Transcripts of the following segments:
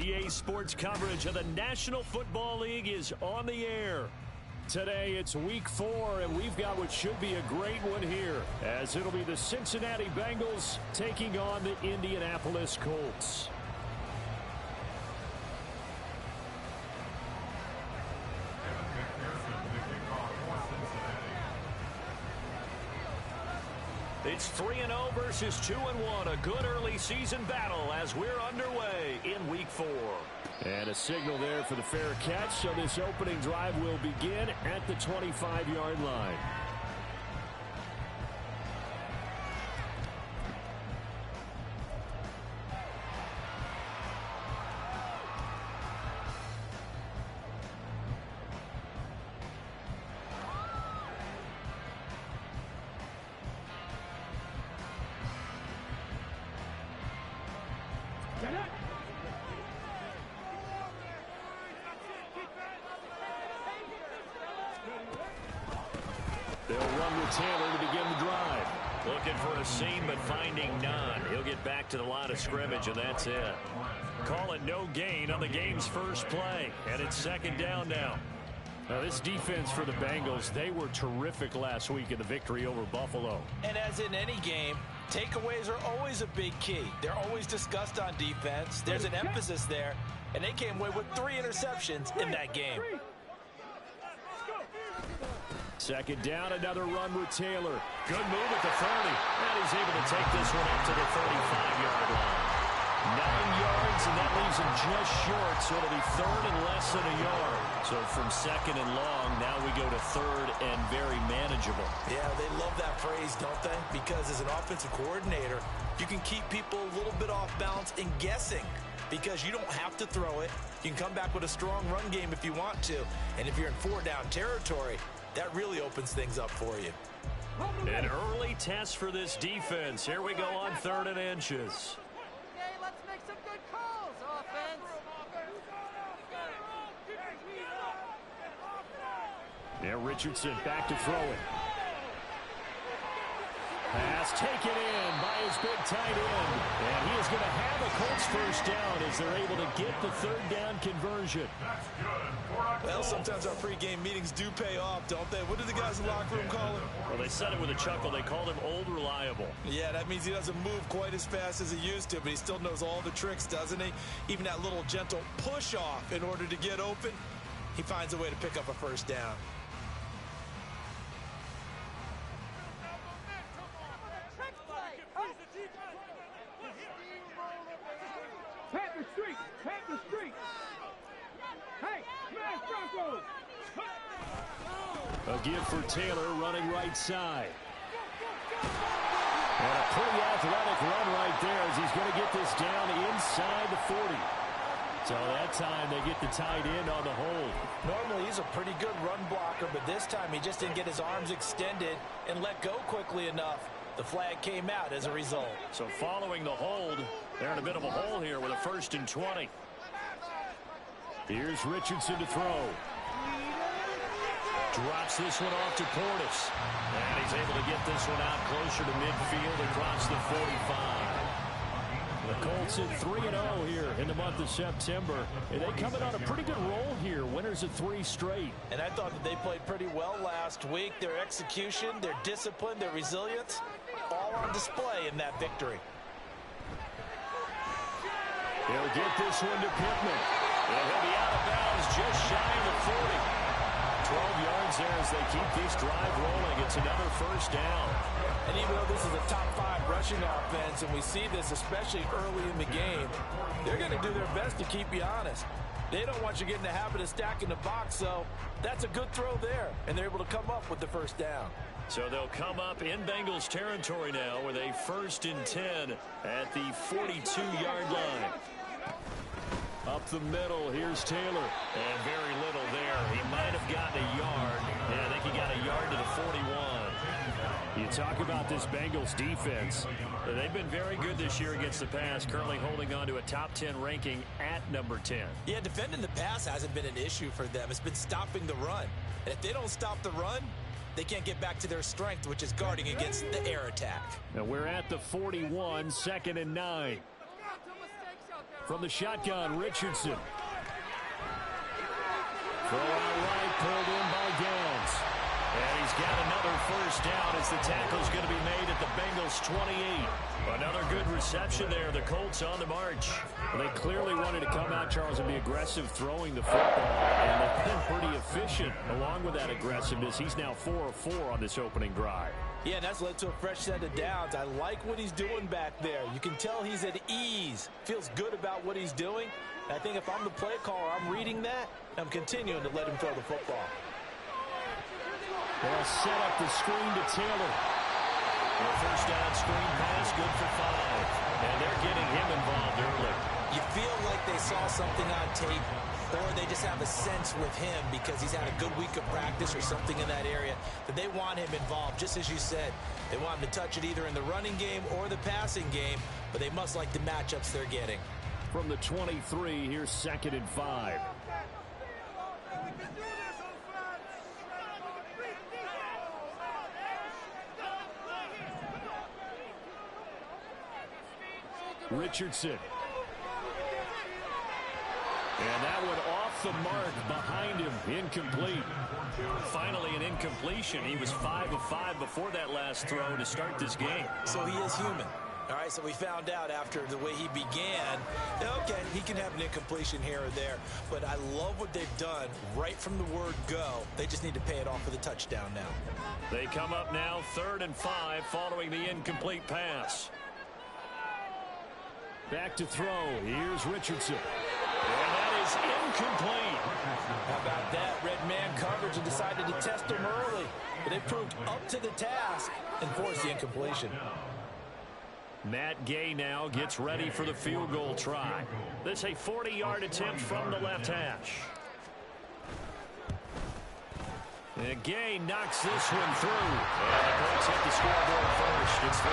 EA Sports coverage of the National Football League is on the air. Today it's week 4, and we've got what should be a great one here, as it'll be the Cincinnati Bengals taking on the Indianapolis Colts. It's 3-0 versus 2-1, a good early season battle as we're underway in week 4. And a signal there for the fair catch, so this opening drive will begin at the 25-yard line. They'll run with Taylor to begin the drive. Looking for a seam, but finding none. He'll get back to the line of scrimmage, and that's it. Call it no gain on the game's first play, and it's second down now. Now, this defense for the Bengals, they were terrific last week in the victory over Buffalo. And as in any game, takeaways are always a big key. They're always discussed on defense. There's an emphasis there, and they came away with 3 interceptions in that game. Second down, another run with Taylor. Good move at the 30. And he's able to take this one up to the 35-yard line. 9 yards, and that leaves him just short, so it'll be third and less than a yard. So from second and long, now we go to third and very manageable. Yeah, they love that phrase, don't they? Because as an offensive coordinator, you can keep people a little bit off balance and guessing, because you don't have to throw it. You can come back with a strong run game if you want to. And if you're in 4-down territory, that really opens things up for you. An early test for this defense. Here we go on 3rd and inches. Okay, let's make some good calls, offense. Now Richardson back to throw it. Pass taken in by his big tight end. And he is going to have a Colts first down as they're able to get the 3rd down conversion. Well, sometimes our pregame meetings do pay off, don't they? What do the guys in the locker room call him? Well, they said it with a chuckle. They called him Old Reliable. Yeah, that means he doesn't move quite as fast as he used to, but he still knows all the tricks, doesn't he? Even that little gentle push-off in order to get open, he finds a way to pick up a first down. Panther Street. Hey, smash Broncos. A give for Taylor running right side. And a pretty athletic run right there as he's going to get this down inside the 40. So that time they get the tight end on the hold. Normally he's a pretty good run blocker, but this time he just didn't get his arms extended and let go quickly enough. The flag came out as a result. So following the hold, they're in a bit of a hole here with a 1st and 20. Here's Richardson to throw. Drops this one off to Portis. And he's able to get this one out closer to midfield across the 45. The Colts at 3-0 here in the month of September. And they coming on a pretty good roll here. Winners of 3 straight. And I thought that they played pretty well last week. Their execution, their discipline, their resilience, all on display in that victory. They'll get this one to Pittman. And he'll be out of bounds just shy of the 40. 12 yards there as they keep this drive rolling. It's another first down. And even though this is a top 5 rushing offense, and we see this especially early in the game, they're going to do their best to keep you honest. They don't want you to get in the habit of stacking the box, so that's a good throw there, and they're able to come up with the first down. So they'll come up in Bengals territory now with a 1st and 10 at the 42-yard line. Up the middle, here's Taylor. And very little there. He might have gotten a yard. Yeah, I think he got a yard to the 41. You talk about this Bengals defense. They've been very good this year against the pass, currently holding on to a top 10 ranking at number 10. Yeah, defending the pass hasn't been an issue for them. It's been stopping the run. And if they don't stop the run, they can't get back to their strength, which is guarding against the air attack. Now we're at the 41, 2nd and 9. From the shotgun, Richardson. Throw out right, pulled in by Gans. And he's got another first down as the tackle's going to be made at the Bengals' 28. Another good reception there. The Colts on the march. Well, they clearly wanted to come out, Charles, and be aggressive throwing the football. And they've been pretty efficient along with that aggressiveness. He's now 4 of 4 on this opening drive. Yeah, and that's led to a fresh set of downs. I like what he's doing back there. You can tell he's at ease. Feels good about what he's doing. And I think if I'm the play caller, I'm reading that, and I'm continuing to let him throw the football. They'll set up the screen to Taylor. The first down screen pass, good for 5. And they're getting him involved early. You feel like they saw something on tape, or they just have a sense with him because he's had a good week of practice or something in that area that they want him involved. Just as you said, they want him to touch it either in the running game or the passing game, but they must like the matchups they're getting. From the 23, here's 2nd and 5. Richardson. And that one off the mark behind him. Incomplete. Finally an incompletion. He was 5 of 5 before that last throw to start this game. So he is human. All right, so we found out after the way he began, okay, he can have an incompletion here or there, but I love what they've done right from the word go. They just need to pay it off with a touchdown now. They come up now 3rd and 5 following the incomplete pass. Back to throw. Here's Richardson. And that is incomplete. How about that? Red man coverage and decided to test him early. But they proved up to the task and forced the incompletion. Matt Gay now gets ready for the field goal try. This a 40-yard attempt from the left hash. And Gay knocks this one through. And the Colts hit the scoreboard first. It's 3-0.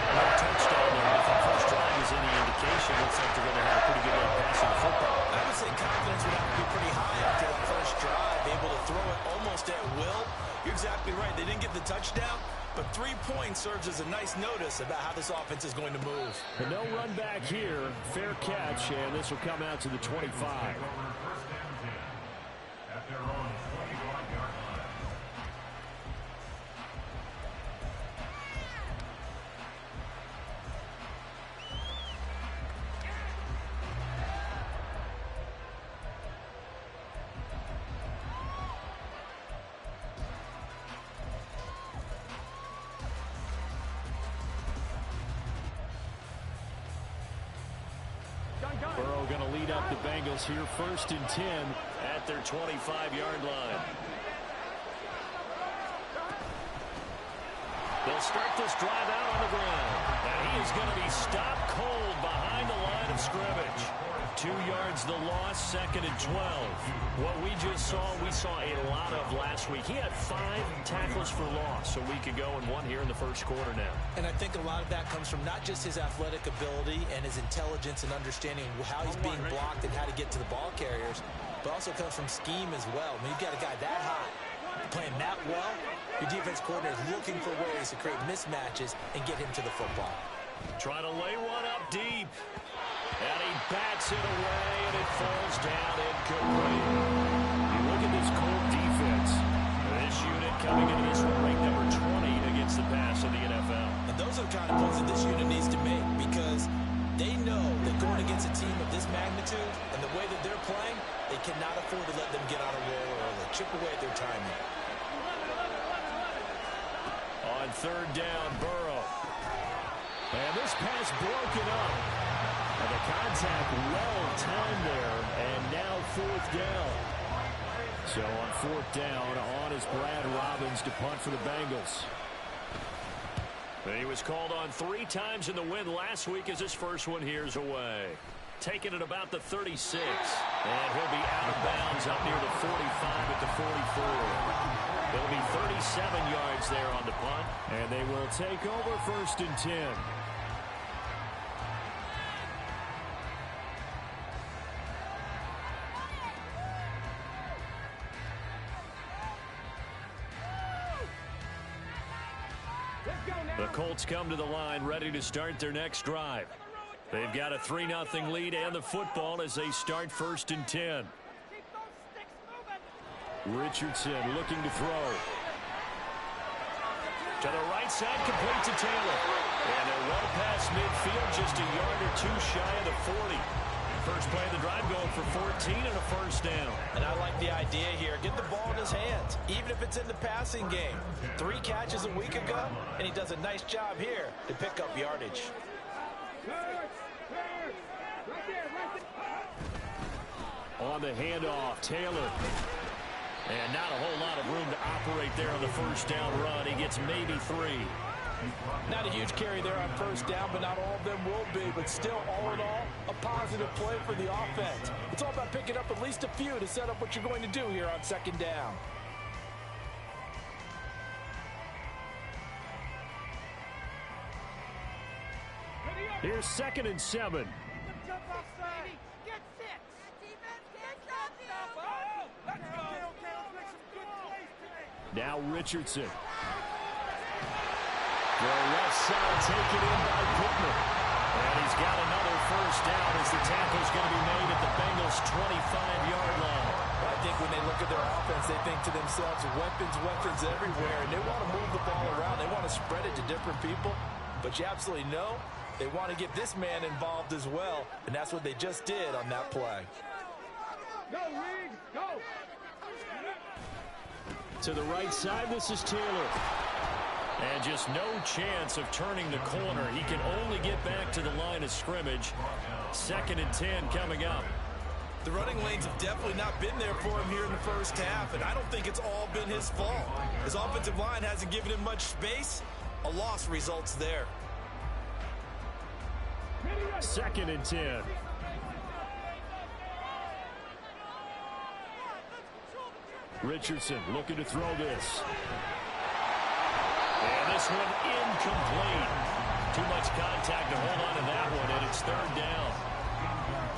No touchdown there. If the first drive is any indication, looks like they're going to have a pretty good day passing the football. I would say confidence would have to be pretty high after that first drive. Able to throw it almost at will. You're exactly right. They didn't get the touchdown, but 3 points serves as a nice notice about how this offense is going to move. And no run back here. Fair catch, and this will come out to the 25. Burrow going to lead up the Bengals here 1st and 10 at their 25-yard line. They'll start this drive out on the ground. And he is going to be stopped cold behind the line of scrimmage. 2 yards the loss, 2nd and 12. What we just saw, we saw a lot of last week. He had 5 tackles for loss a week ago and 1 here in the first quarter now. And I think a lot of that comes from not just his athletic ability and his intelligence and understanding how he's being blocked and how to get to the ball carriers, but also comes from scheme as well. When you've got a guy that high, playing that well, your defense coordinator is looking for ways to create mismatches and get him to the football. Trying to lay one up deep. And he bats it away, and it falls down incomplete. You look at this Colt defense. This unit coming into this one ranked number 20 against the pass in the NFL. And those are the kind of points that this unit needs to make because they know that going against a team of this magnitude and the way that they're playing, they cannot afford to let them get on a roll early. Chip away at their timing. On 3rd down, Burrow. And this pass broken up. And the contact well timed there, and now 4th down. So on 4th down, on is Brad Robbins to punt for the Bengals. And he was called on 3 times in the win last week as his first one here's away. Taking it about the 36, and he'll be out of bounds up near the 45 at the 44. It'll be 37 yards there on the punt, and they will take over 1st and 10. The Colts come to the line ready to start their next drive. They've got a 3-0 lead and the football as they start 1st and 10. Keep those sticks moving. Richardson looking to throw. To the right side, complete to Taylor. And they're well past midfield, just a yard or two shy of the 40. First play of the drive going for 14 and a first down. And I like the idea here. Get the ball in his hands, even if it's in the passing game. 3 catches a week ago, and he does a nice job here to pick up yardage. On the handoff, Taylor. And not a whole lot of room to operate there on the first down run. He gets maybe 3. Not a huge carry there on first down, but not all of them will be. But still, all in all, a positive play for the offense. It's all about picking up at least a few to set up what you're going to do here on 2nd down. Here's 2nd and 7. Jump off, baby. Get 6. Defense, get something. Let's go. Okay, let's make some good plays today. Now Richardson. The left side taken in by Pittman. And he's got another first down as the tackle's going to be made at the Bengals' 25-yard line. I think when they look at their offense, they think to themselves, weapons everywhere, and they want to move the ball around. They want to spread it to different people, but you absolutely know they want to get this man involved as well, and that's what they just did on that play. Go, Reed, go. To the right side, this is Taylor. And just no chance of turning the corner. He can only get back to the line of scrimmage. 2nd and 10 coming up. The running lanes have definitely not been there for him here in the first half, and I don't think it's all been his fault. His offensive line hasn't given him much space. A loss results there. 2nd and 10. Richardson looking to throw this. And this one incomplete. Too much contact to hold on to that one, and it's 3rd down.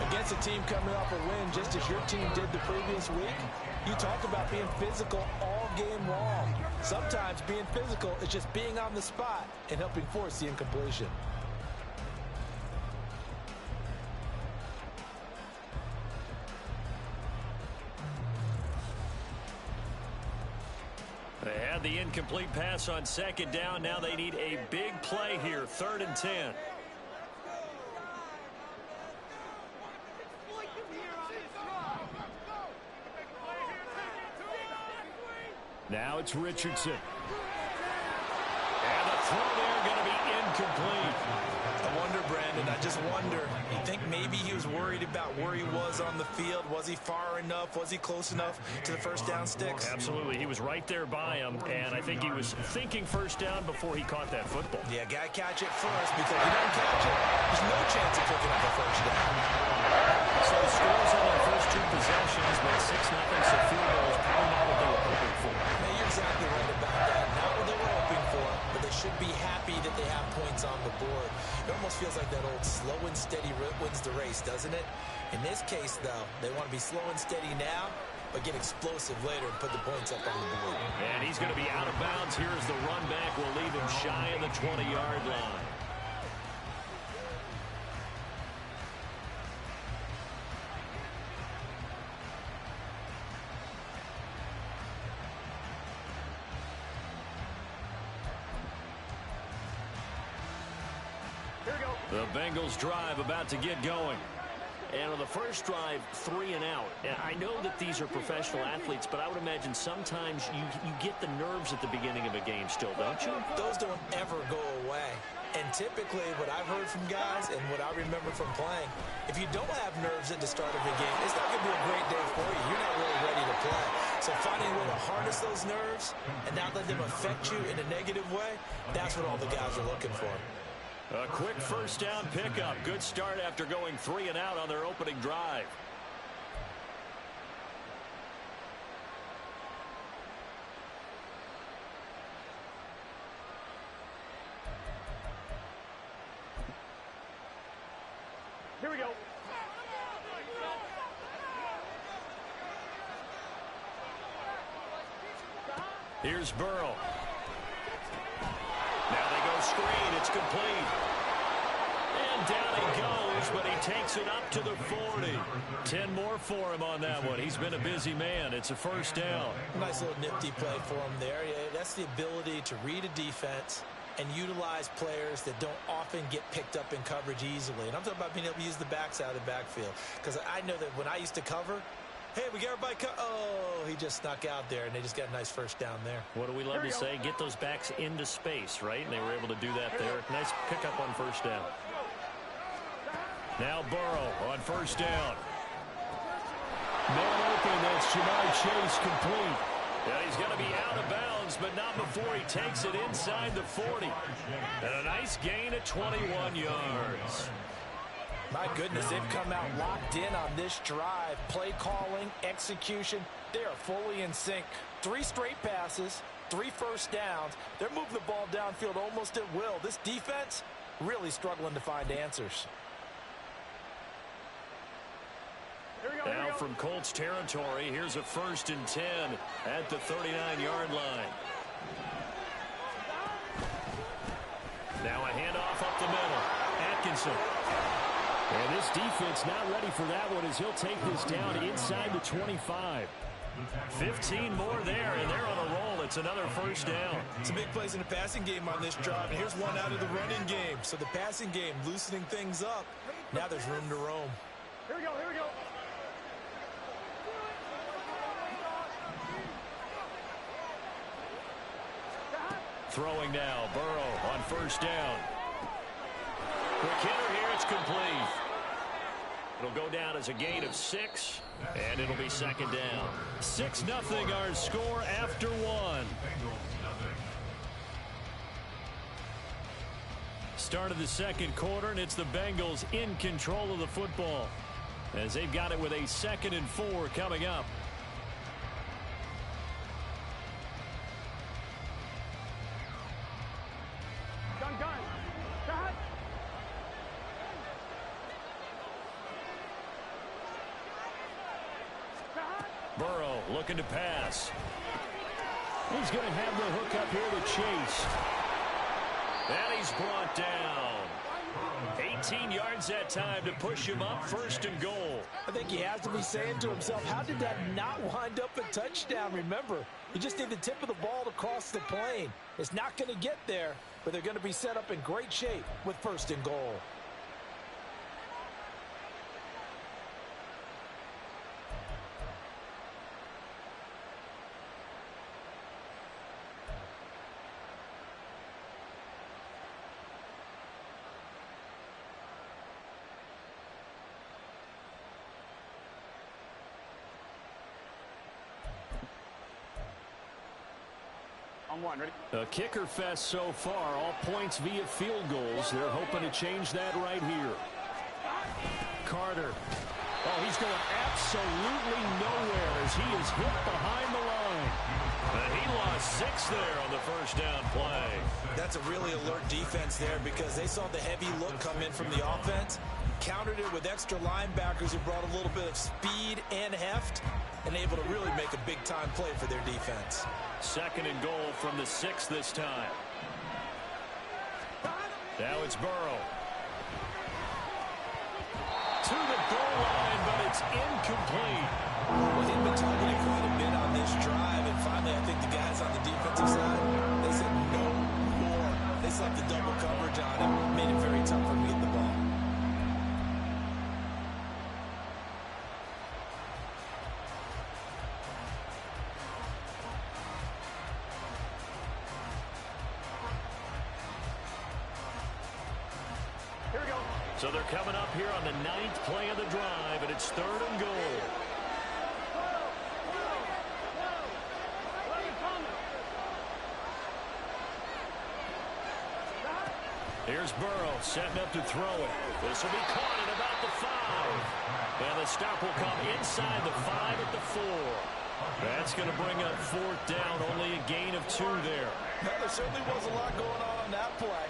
Against a team coming off a win, just as your team did the previous week, you talk about being physical all game long. Sometimes being physical is just being on the spot and helping force the incompletion. They had the incomplete pass on 2nd down. Now they need a big play here, 3rd and 10. Now it's Richardson. And the throw there going to be incomplete. I wonder, Brandon, I just wonder, you think maybe he was worried about where he was on the field? Was he far enough? Was he close enough to the first down sticks? Absolutely. He was right there by him, and I think he was thinking first down before he caught that football. Yeah, got to catch it first, because if you don't catch it, there's no chance of picking up a first down. So the scores on their first 2 possessions, but 6-0, so field goal is probably not what they were hoping for. Yeah, you're exactly right about that. Not what they were hoping for, but they should be happy that they have points on the board. It almost feels like that old slow and steady wins the race, doesn't it? In this case, though, they want to be slow and steady now, but get explosive later and put the points up on the board. And he's going to be out of bounds. Here as the run back will leave him shy of the 20-yard line. The Bengals drive about to get going. And on the first drive, 3 and out. And I know that these are professional athletes, but I would imagine sometimes you get the nerves at the beginning of a game still, don't you? Those don't ever go away. And typically what I've heard from guys and what I remember from playing, if you don't have nerves at the start of a game, it's not going to be a great day for you. You're not really ready to play. So finding a way to harness those nerves and not let them affect you in a negative way, that's what all the guys are looking for. A quick first down pickup. Good start after going 3 and out on their opening drive. Here we go. Here's Burrow. Now they go screen. It's complete. And down he goes, but he takes it up to the 40. 10 more for him on that one. He's been a busy man. It's a first down. Nice little nifty play for him there. Yeah, that's the ability to read a defense and utilize players that don't often get picked up in coverage easily. And I'm talking about being able to use the backs out of the backfield. Because I know that when I used to cover, hey, we got everybody oh, he just snuck out there, and they just got a nice first down there. What do we love to say? Get those backs into space, right? And they were able to do that there. Nice pickup on first down. Now Burrow on first down. Man open, that's Ja'Marr Chase complete. Yeah, he's going to be out of bounds, but not before he takes it inside the 40. And a nice gain of 21 yards. My goodness, they've come out locked in on this drive. Play calling, execution, they are fully in sync. 3 straight passes, 3 first downs. They're moving the ball downfield almost at will. This defense really struggling to find answers. Now from Colts territory, here's a 1st and 10 at the 39-yard line. Now a handoff up the middle. Atkinson. And this defense not ready for that one as he'll take this down inside the 25. 15 more there, and they're on a roll. It's another first down. It's a big place in the passing game on this drive, and here's one out of the running game. So the passing game loosening things up. Now there's room to roam. Here we go, here we go. Throwing now, Burrow on first down. Quick hitter here, it's complete. It'll go down as a gain of 6, and it'll be 2nd down. 6-0 our score after 1. Start of the 2nd quarter, and it's the Bengals in control of the football as they've got it with a 2nd and 4 coming up. Burrow looking to pass. He's going to have the hook up here to Chase. And he's brought down. 18 yards that time to push him up, 1st and goal. I think he has to be saying to himself, how did that not wind up a touchdown? Remember, you just need the tip of the ball to cross the plane. It's not going to get there, but they're going to be set up in great shape with 1st and goal. One, ready? A kicker fest so far, all points via field goals. They're hoping to change that right here. Carter. Oh, he's going absolutely nowhere as he is hit behind the line. And he lost 6 there on the first down play. That's a really alert defense there because they saw the heavy look come in from the offense, countered it with extra linebackers who brought a little bit of speed and heft, and able to really make a big-time play for their defense. 2nd and goal from the 6 this time. Now it's Burrow. To the goal line, but it's incomplete. Well, he's been targeted quite a bit on this drive, and finally I think the guys on the defensive side, they said no more. They slapped the double coverage on him, made it very tough for him to get the ball. So they're coming up here on the 9th play of the drive, and it's 3rd and goal. Here's Burrow setting up to throw it. This will be caught at about the 5. And the stop will come inside the 5 at the 4. That's going to bring up 4th down, only a gain of 2 there. No, there certainly was a lot going on that play.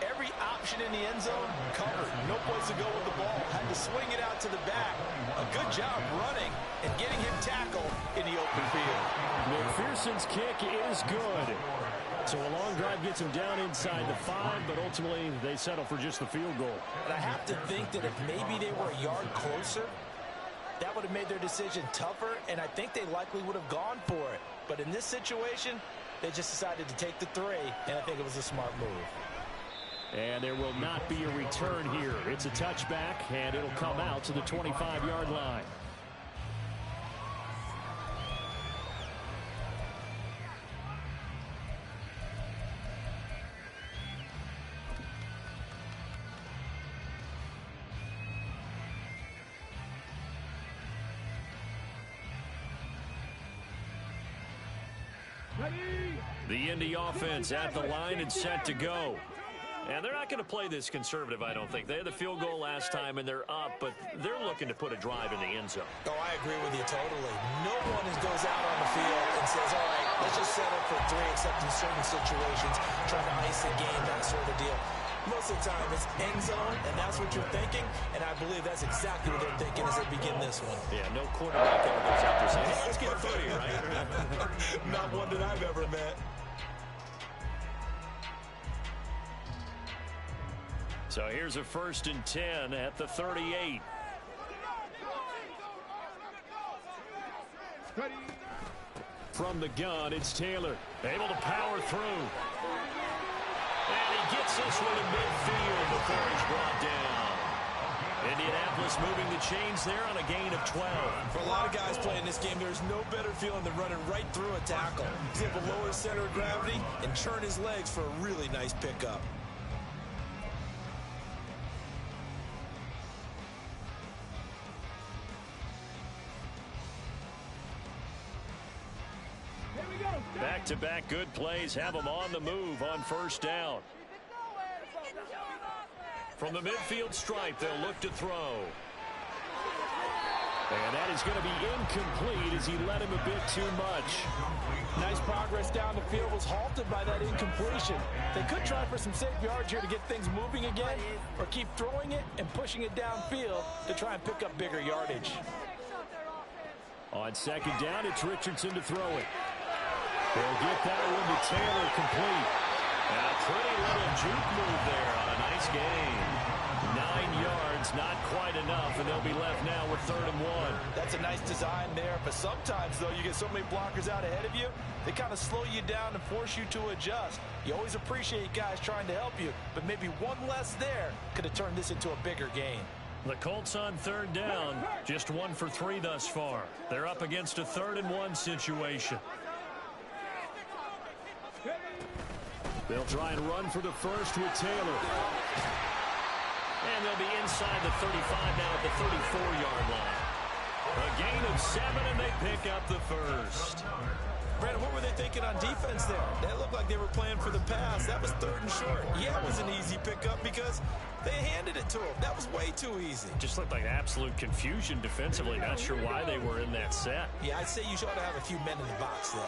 Every option in the end zone covered. No place to go with the ball. Had to swing it out to the back. A good job running and getting him tackled in the open field. McPherson's kick is good. So a long drive gets them down inside the 5, but ultimately they settle for just the field goal. And I have to think that if maybe they were a yard closer, that would have made their decision tougher, and I think they likely would have gone for it. But in this situation, they just decided to take the 3, and I think it was a smart move. And there will not be a return here. It's a touchback, and it'll come out to the 25-yard line. The Indy offense at the line and set to go. And they're not going to play this conservative, I don't think. They had the field goal last time, and they're up, but they're looking to put a drive in the end zone. Oh, I agree with you totally. No one goes out on the field and says, all right, let's just settle for 3, except in certain situations, trying to ice the game, that sort of deal. Most of the time, it's end zone, and that's what you're thinking, and I believe that's exactly what they're thinking as they begin this one. Yeah, no quarterback ever goes out there saying, hey, let's get a footy, right? Not one that I've ever met. So here's a 1st and 10 at the 38. From the gun, it's Taylor. Able to power through. And he gets this one in midfield before he's brought down. Indianapolis moving the chains there on a gain of 12. For a lot of guys playing this game, there's no better feeling than running right through a tackle. He's able to lower his center of gravity and churn his legs for a really nice pickup. Back-to-back good plays have them on the move on 1st down. From the midfield stripe, they'll look to throw. And that is going to be incomplete as he led him a bit too much. Nice progress down the field, was halted by that incompletion. They could try for some safe yards here to get things moving again, or keep throwing it and pushing it downfield to try and pick up bigger yardage. On 2nd down, it's Richardson to throw it. They'll get that one to Taylor complete. And a pretty little juke move there on a nice gain. 9 yards, not quite enough, and they'll be left now with 3rd and 1. That's a nice design there, but sometimes, though, you get so many blockers out ahead of you, they kind of slow you down and force you to adjust. You always appreciate guys trying to help you, but maybe one less there could have turned this into a bigger gain. The Colts on 3rd down, just 1 for 3 thus far. They're up against a 3rd and 1 situation. They'll try and run for the first with Taylor. And they'll be inside the 35 now at the 34-yard line. A gain of 7, and they pick up the first. Brandon, what were they thinking on defense there? That looked like they were playing for the pass. That was 3rd and short. Yeah, it was an easy pickup because they handed it to him. That was way too easy. Just looked like absolute confusion defensively. Not sure why they were in that set. Yeah, I'd say you ought to have a few men in the box there.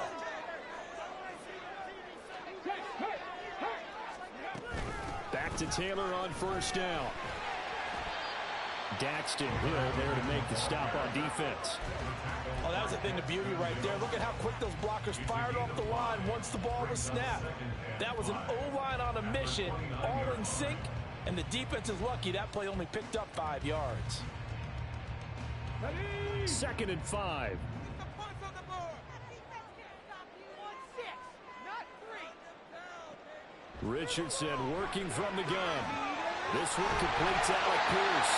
Back to Taylor on 1st down. Daxton Hill there to make the stop on defense. Oh, that was a thing of beauty right there. Look at how quick those blockers fired off the line once the ball was snapped. That was an O-line on a mission, all in sync, and the defense is lucky that play only picked up 5 yards. 2nd and 5. Richardson working from the gun. This one completes Alec Pierce.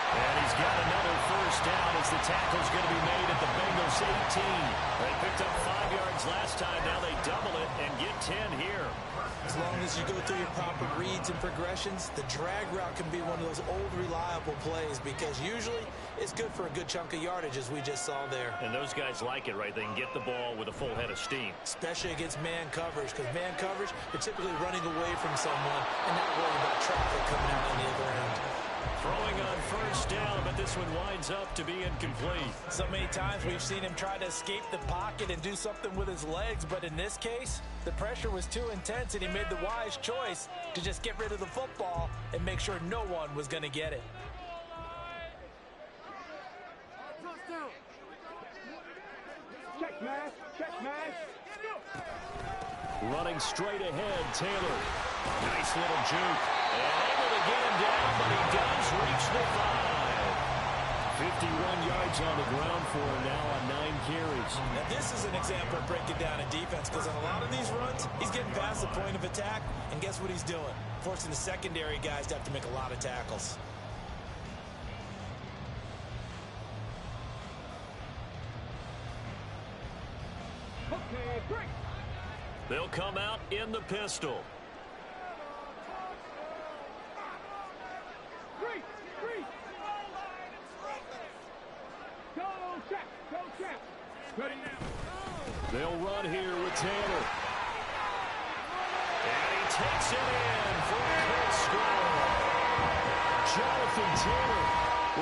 And he's got another 1st down as the tackle's going to be made at the Bengals 18. They picked up 5 yards last time. Now they double it and get 10 here. As long as you go through your proper reads and progressions, the drag route can be one of those old reliable plays because usually it's good for a good chunk of yardage as we just saw there. And those guys like it, right? They can get the ball with a full head of steam. Especially against man coverage, because man coverage, you're typically running away from someone and not worrying about traffic coming out on the other end. Throwing on 1st down, but this one winds up to be incomplete. So many times we've seen him try to escape the pocket and do something with his legs, but in this case, the pressure was too intense and he made the wise choice to just get rid of the football and make sure no one was going to get it. Check, man. Check, man. Running straight ahead, Taylor. Nice little juke. And able to get him down, but he does reach the 5. 51 yards on the ground for him now on 9 carries. Now this is an example of breaking down in defense, because on a lot of these runs, he's getting past the point of attack, and guess what he's doing? Forcing the secondary guys to have to make a lot of tackles. Okay, break. They'll come out in the pistol. Three. Go, check. Ready now. They'll run here with Taylor. And he takes it in for a quick score. Jonathan Taylor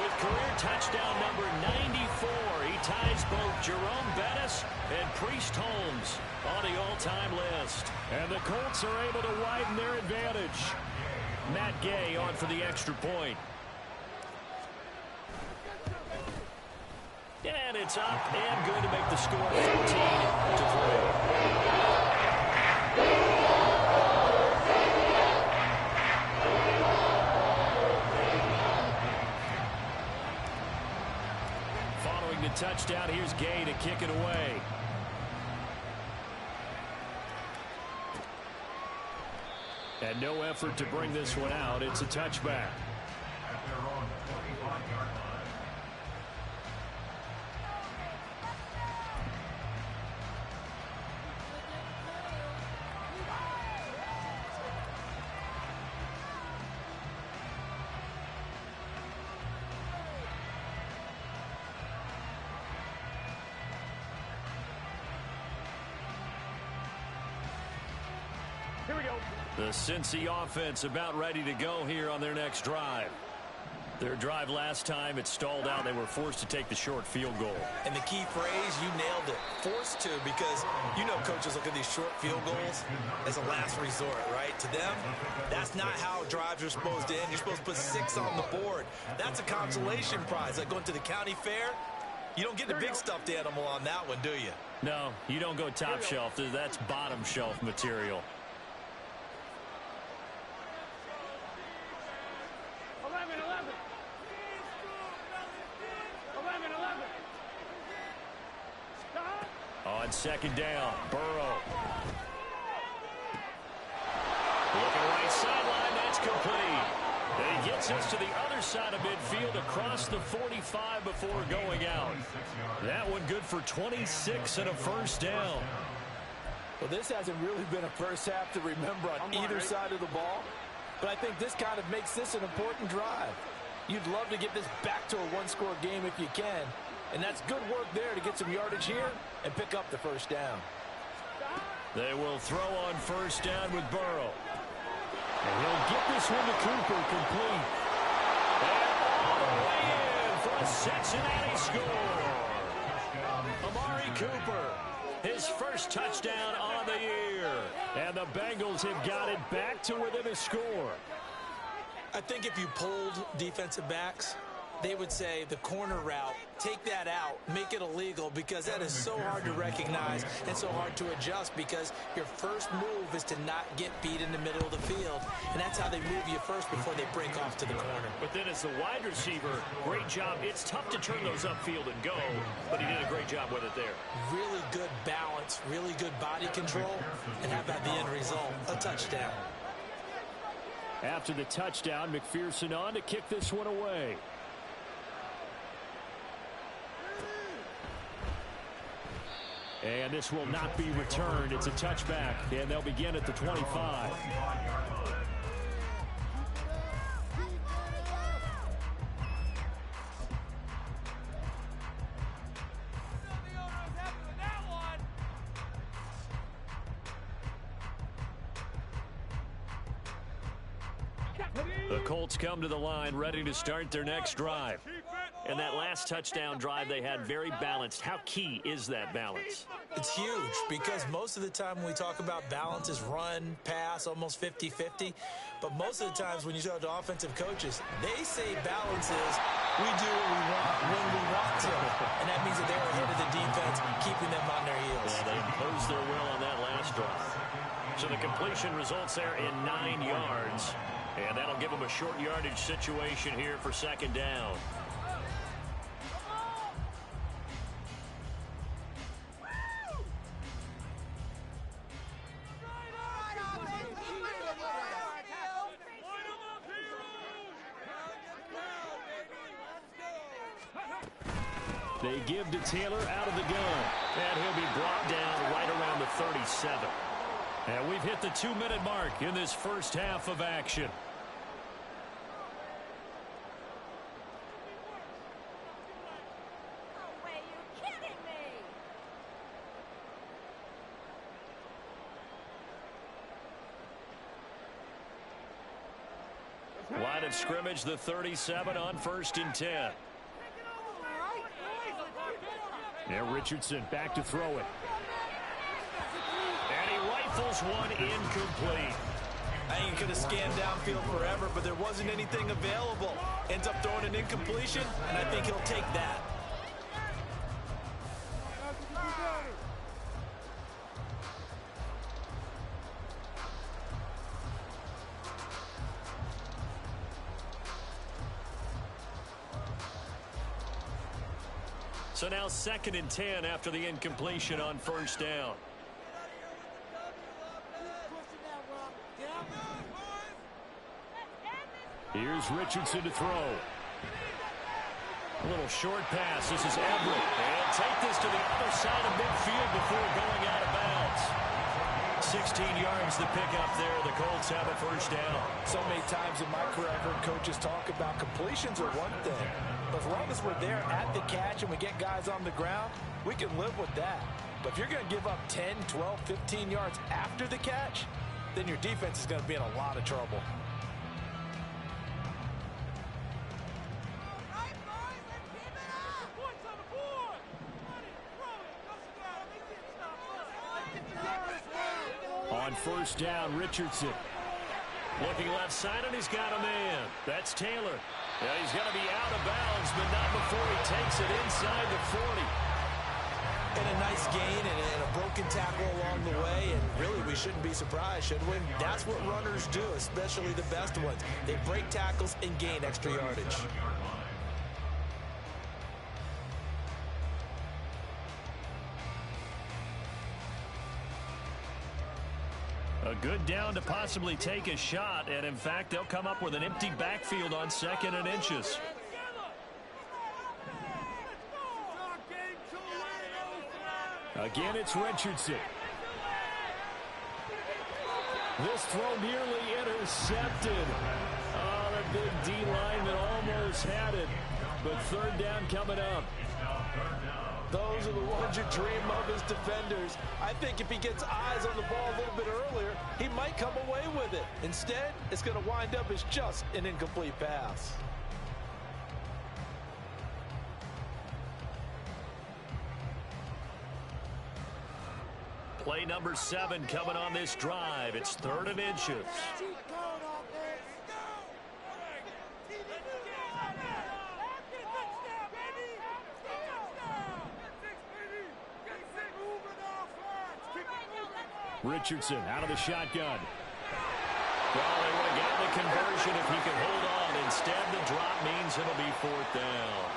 with career touchdown number 94. He ties both Jerome Bettis and Priest Holmes on the all-time list. And the Colts are able to widen their advantage. Matt Gay on for the extra point. And it's up and good to make the score 13-3. Following the touchdown, here's Gay to kick it away. And no effort to bring this one out. It's a touchback. Here we go. The Cincy offense about ready to go here on their next drive. Their drive last time, it stalled out. They were forced to take the short field goal. And the key phrase, you nailed it. Forced to, because you know coaches look at these short field goals as a last resort, right? To them, that's not how drives are supposed to end. You're supposed to put 6 on the board. That's a consolation prize. Like going to the county fair, you don't get the big stuffed animal on that one, do you? No, you don't go top shelf. That's bottom shelf material. 11. On second down, Burrow. Looking right sideline, that's complete. And he gets us to the other side of midfield across the 45 before going out. That one good for 26 and a first down. Well, this hasn't really been a first half to remember on either side of the ball. But I think this kind of makes this an important drive. You'd love to get this back to a one-score game if you can. And that's good work there to get some yardage here and pick up the first down. They will throw on first down with Burrow. And he'll get this one to Cooper complete. And all the way in for a Cincinnati score. Amari Cooper, his first touchdown on the year. And the Bengals have got it back to within a score. I think if you polled defensive backs, they would say the corner route, take that out, make it illegal, because that is so hard to recognize and so hard to adjust, because your first move is to not get beat in the middle of the field, and that's how they move you first before they break off to the corner. But then as the wide receiver, great job. It's tough to turn those upfield and go, but he did a great job with it there. Really good balance, really good body control, and how about the end result? A touchdown. After the touchdown, McPherson on to kick this one away. And this will not be returned. It's a touchback, and they'll begin at the 25. The Colts come to the line ready to start their next drive. And that last touchdown drive they had very balanced. How key is that balance? It's huge, because most of the time when we talk about balance is run, pass, almost 50-50. But most of the times when you talk to offensive coaches, they say balance is we do what we want when we want to. And that means that they're ahead of the defense, keeping them on their heels. Yeah, they imposed their will on that last drive. So the completion results there in 9 yards. And that'll give them a short yardage situation here for second down. They give to Taylor out of the gun. And he'll be brought down right around the 37. And we've hit the 2-minute mark in this first half of action. No way, you're kidding me! Line of scrimmage, the 37 on 1st and 10. Now Richardson back to throw it. And he rifles one incomplete. I think he could have scanned downfield forever, but there wasn't anything available. Ends up throwing an incompletion, and I think he'll take that. So now 2nd and 10 after the incompletion on 1st down. Here's Richardson to throw. A little short pass. This is Everett. And take this to the other side of midfield before going out of bounds. 16 yards to pick up there. The Colts have a 1st down. So many times in my career I've heard coaches talk about completions are one thing. But as long as we're there at the catch and we get guys on the ground, we can live with that. But if you're going to give up 10, 12, 15 yards after the catch, then your defense is going to be in a lot of trouble. On 1st down, Richardson. Looking left side, and he's got a man. That's Taylor. Yeah, he's going to be out of bounds, but not before he takes it inside the 40. And a nice gain and a broken tackle along the way, and really we shouldn't be surprised, should we? That's what runners do, especially the best ones. They break tackles and gain extra yardage. A good down to possibly take a shot, and in fact, they'll come up with an empty backfield on 2nd and inches. Again, it's Richardson. This throw nearly intercepted. Oh, the big D lineman almost had it, but 3rd down coming up. Those are the ones you dream of as defenders. I think if he gets eyes on the ball a little bit earlier, he might come away with it. Instead, it's going to wind up as just an incomplete pass. Play number 7 coming on this drive. It's 3rd and inches. Richardson out of the shotgun. Well, they would have gotten the conversion if he could hold on. Instead, the drop means it'll be 4th down.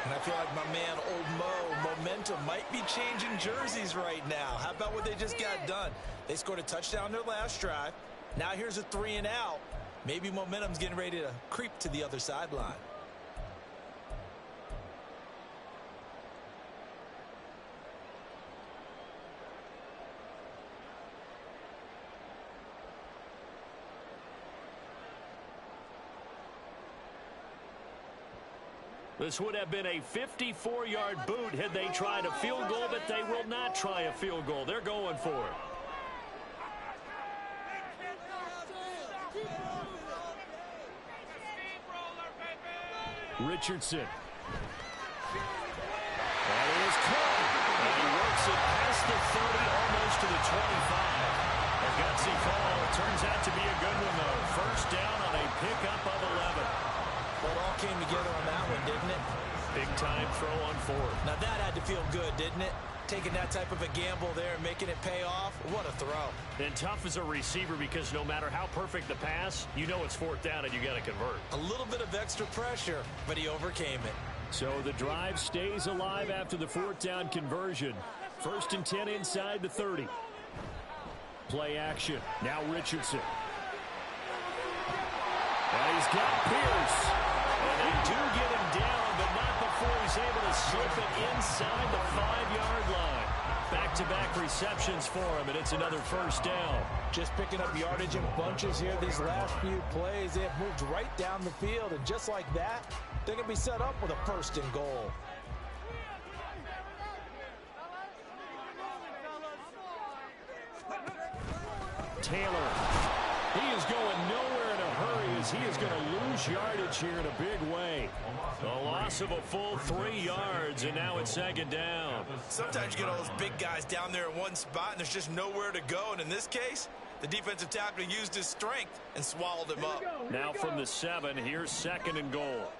And I feel like my man, Old Mo, momentum might be changing jerseys right now. How about what they just got done? They scored a touchdown their last drive. Now here's a 3 and out. Maybe momentum's getting ready to creep to the other sideline. This would have been a 54-yard boot had they tried a field goal, but they will not try a field goal. They're going for it. Richardson. And it is caught. And he works it past the 30, almost to the 25. A gutsy call. Turns out to be a good one, though. 1st down on a pickup of 11. Well, it all came together on that one, didn't it? Big time throw on 4th. Now that had to feel feel good, didn't it? Taking that type of a gamble there and making it pay off. What a throw. And tough as a receiver because no matter how perfect the pass, you know it's fourth down and you got to convert. A little bit of extra pressure, but he overcame it. So the drive stays alive after the fourth down conversion. 1st and 10 inside the 30. Play action. Now Richardson. And he's got Pierce. And they do get him down, but not before he's able to slip it inside the 5-yard line. Back-to-back receptions for him, and it's another first down. Just picking up yardage in bunches here these last few plays. They have moved right down the field, and just like that, they're going to be set up with a 1st and goal. Taylor. He is going nowhere in a hurry as he is going to lose yardage here in a big way. A loss of a full 3 yards, and now it's 2nd down. Sometimes you get all those big guys down there in one spot, and there's just nowhere to go. And in this case, the defensive tackle used his strength and swallowed him up. Now from the 7, here's 2nd and goal.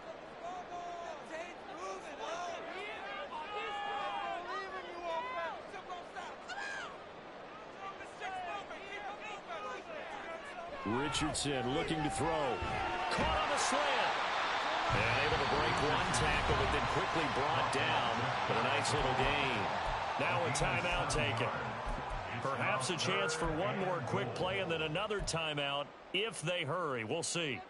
Richardson looking to throw. Caught on the slant. And able to break one tackle, but then quickly brought down. But a nice little gain. Now a timeout taken. Perhaps a chance for one more quick play and then another timeout if they hurry. We'll see.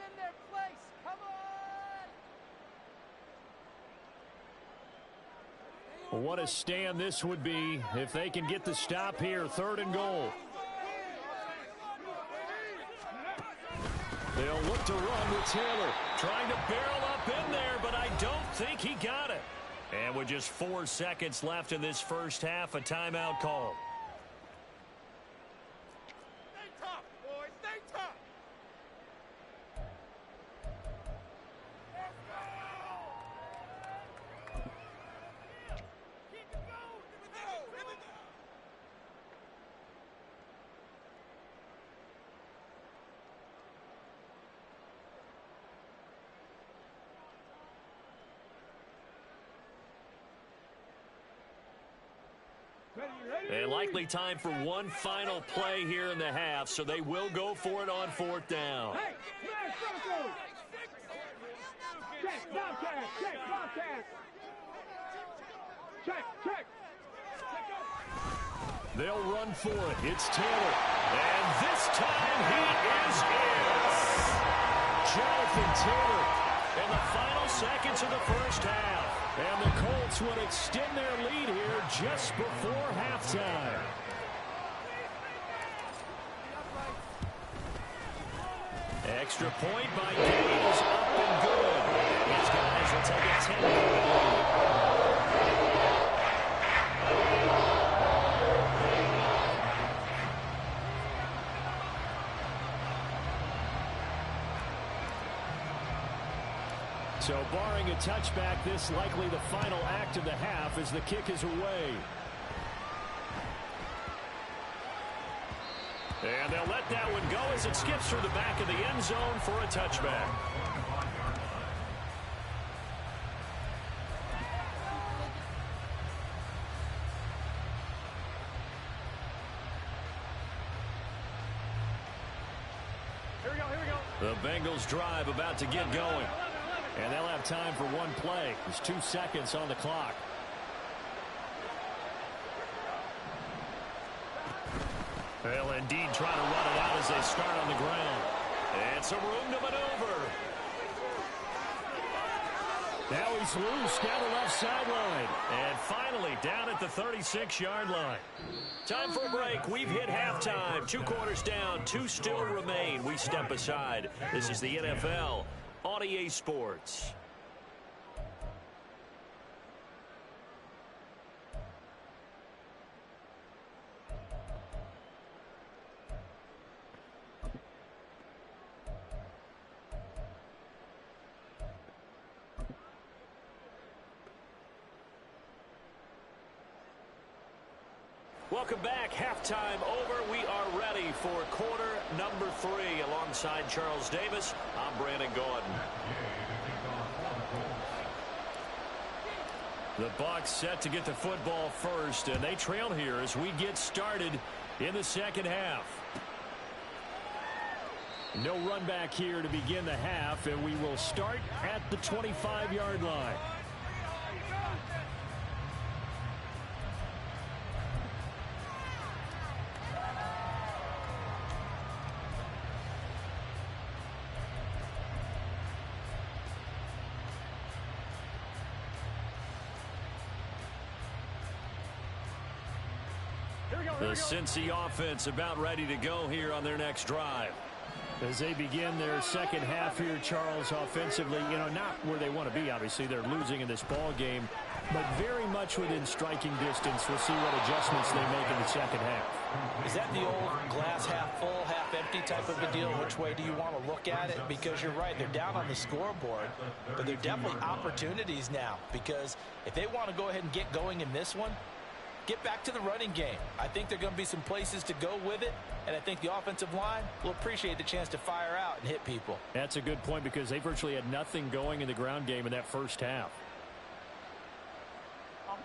What a stand this would be if they can get the stop here. 3rd and goal. They'll look to run with Taylor. Trying to barrel up in there, but I don't think he got it. And with just 4 seconds left in this first half, a timeout call. Stay tough, boys. Stay tough. Let's go. Keep it going. Here we go. And likely time for one final play here in the half, so they will go for it on 4th down. Hey, smash Broncos. Check, Bobcat. Check, Bobcat. Check. They'll run for it. It's Taylor. And this time he is in. Jonathan Taylor in the final seconds of the first half. And the Colts would extend their lead here just before halftime. Extra point by Gales, up and good. These guys will take a 10-point lead. So barring a touchback, this likely the final act of the half as the kick is away. And they'll let that one go as it skips through the back of the end zone for a touchback. Here we go. The Bengals drive about to get going. And they'll have time for one play. There's 2 seconds on the clock. They'll indeed try to run it out as they start on the ground. And some room to maneuver. Now he's loose down the left sideline. And finally down at the 36-yard line. Time for a break. We've hit halftime. 2 quarters down. 2 still remain. We step aside. This is the NFL on EA Sports. Welcome back. Halftime over. We are ready for quarter number 3. Alongside Charles Davis, I'm Brandon Gordon. The Bucs set to get the football first, and they trail here as we get started in the second half. No run back here to begin the half, and we will start at the 25-yard line. The Cincy offense about ready to go here on their next drive. As they begin their second half here, Charles, offensively, not where they want to be. Obviously, they're losing in this ball game, but very much within striking distance. We'll see what adjustments they make in the second half. Is that the old glass half full, half empty type of a deal? Which way do you want to look at it? Because you're right, they're down on the scoreboard, but they're definitely opportunities now. Because if they want to go ahead and get going in this one, get back to the running game. I think there are going to be some places to go with it, and I think the offensive line will appreciate the chance to fire out and hit people. That's a good point because they virtually had nothing going in the ground game in that first half.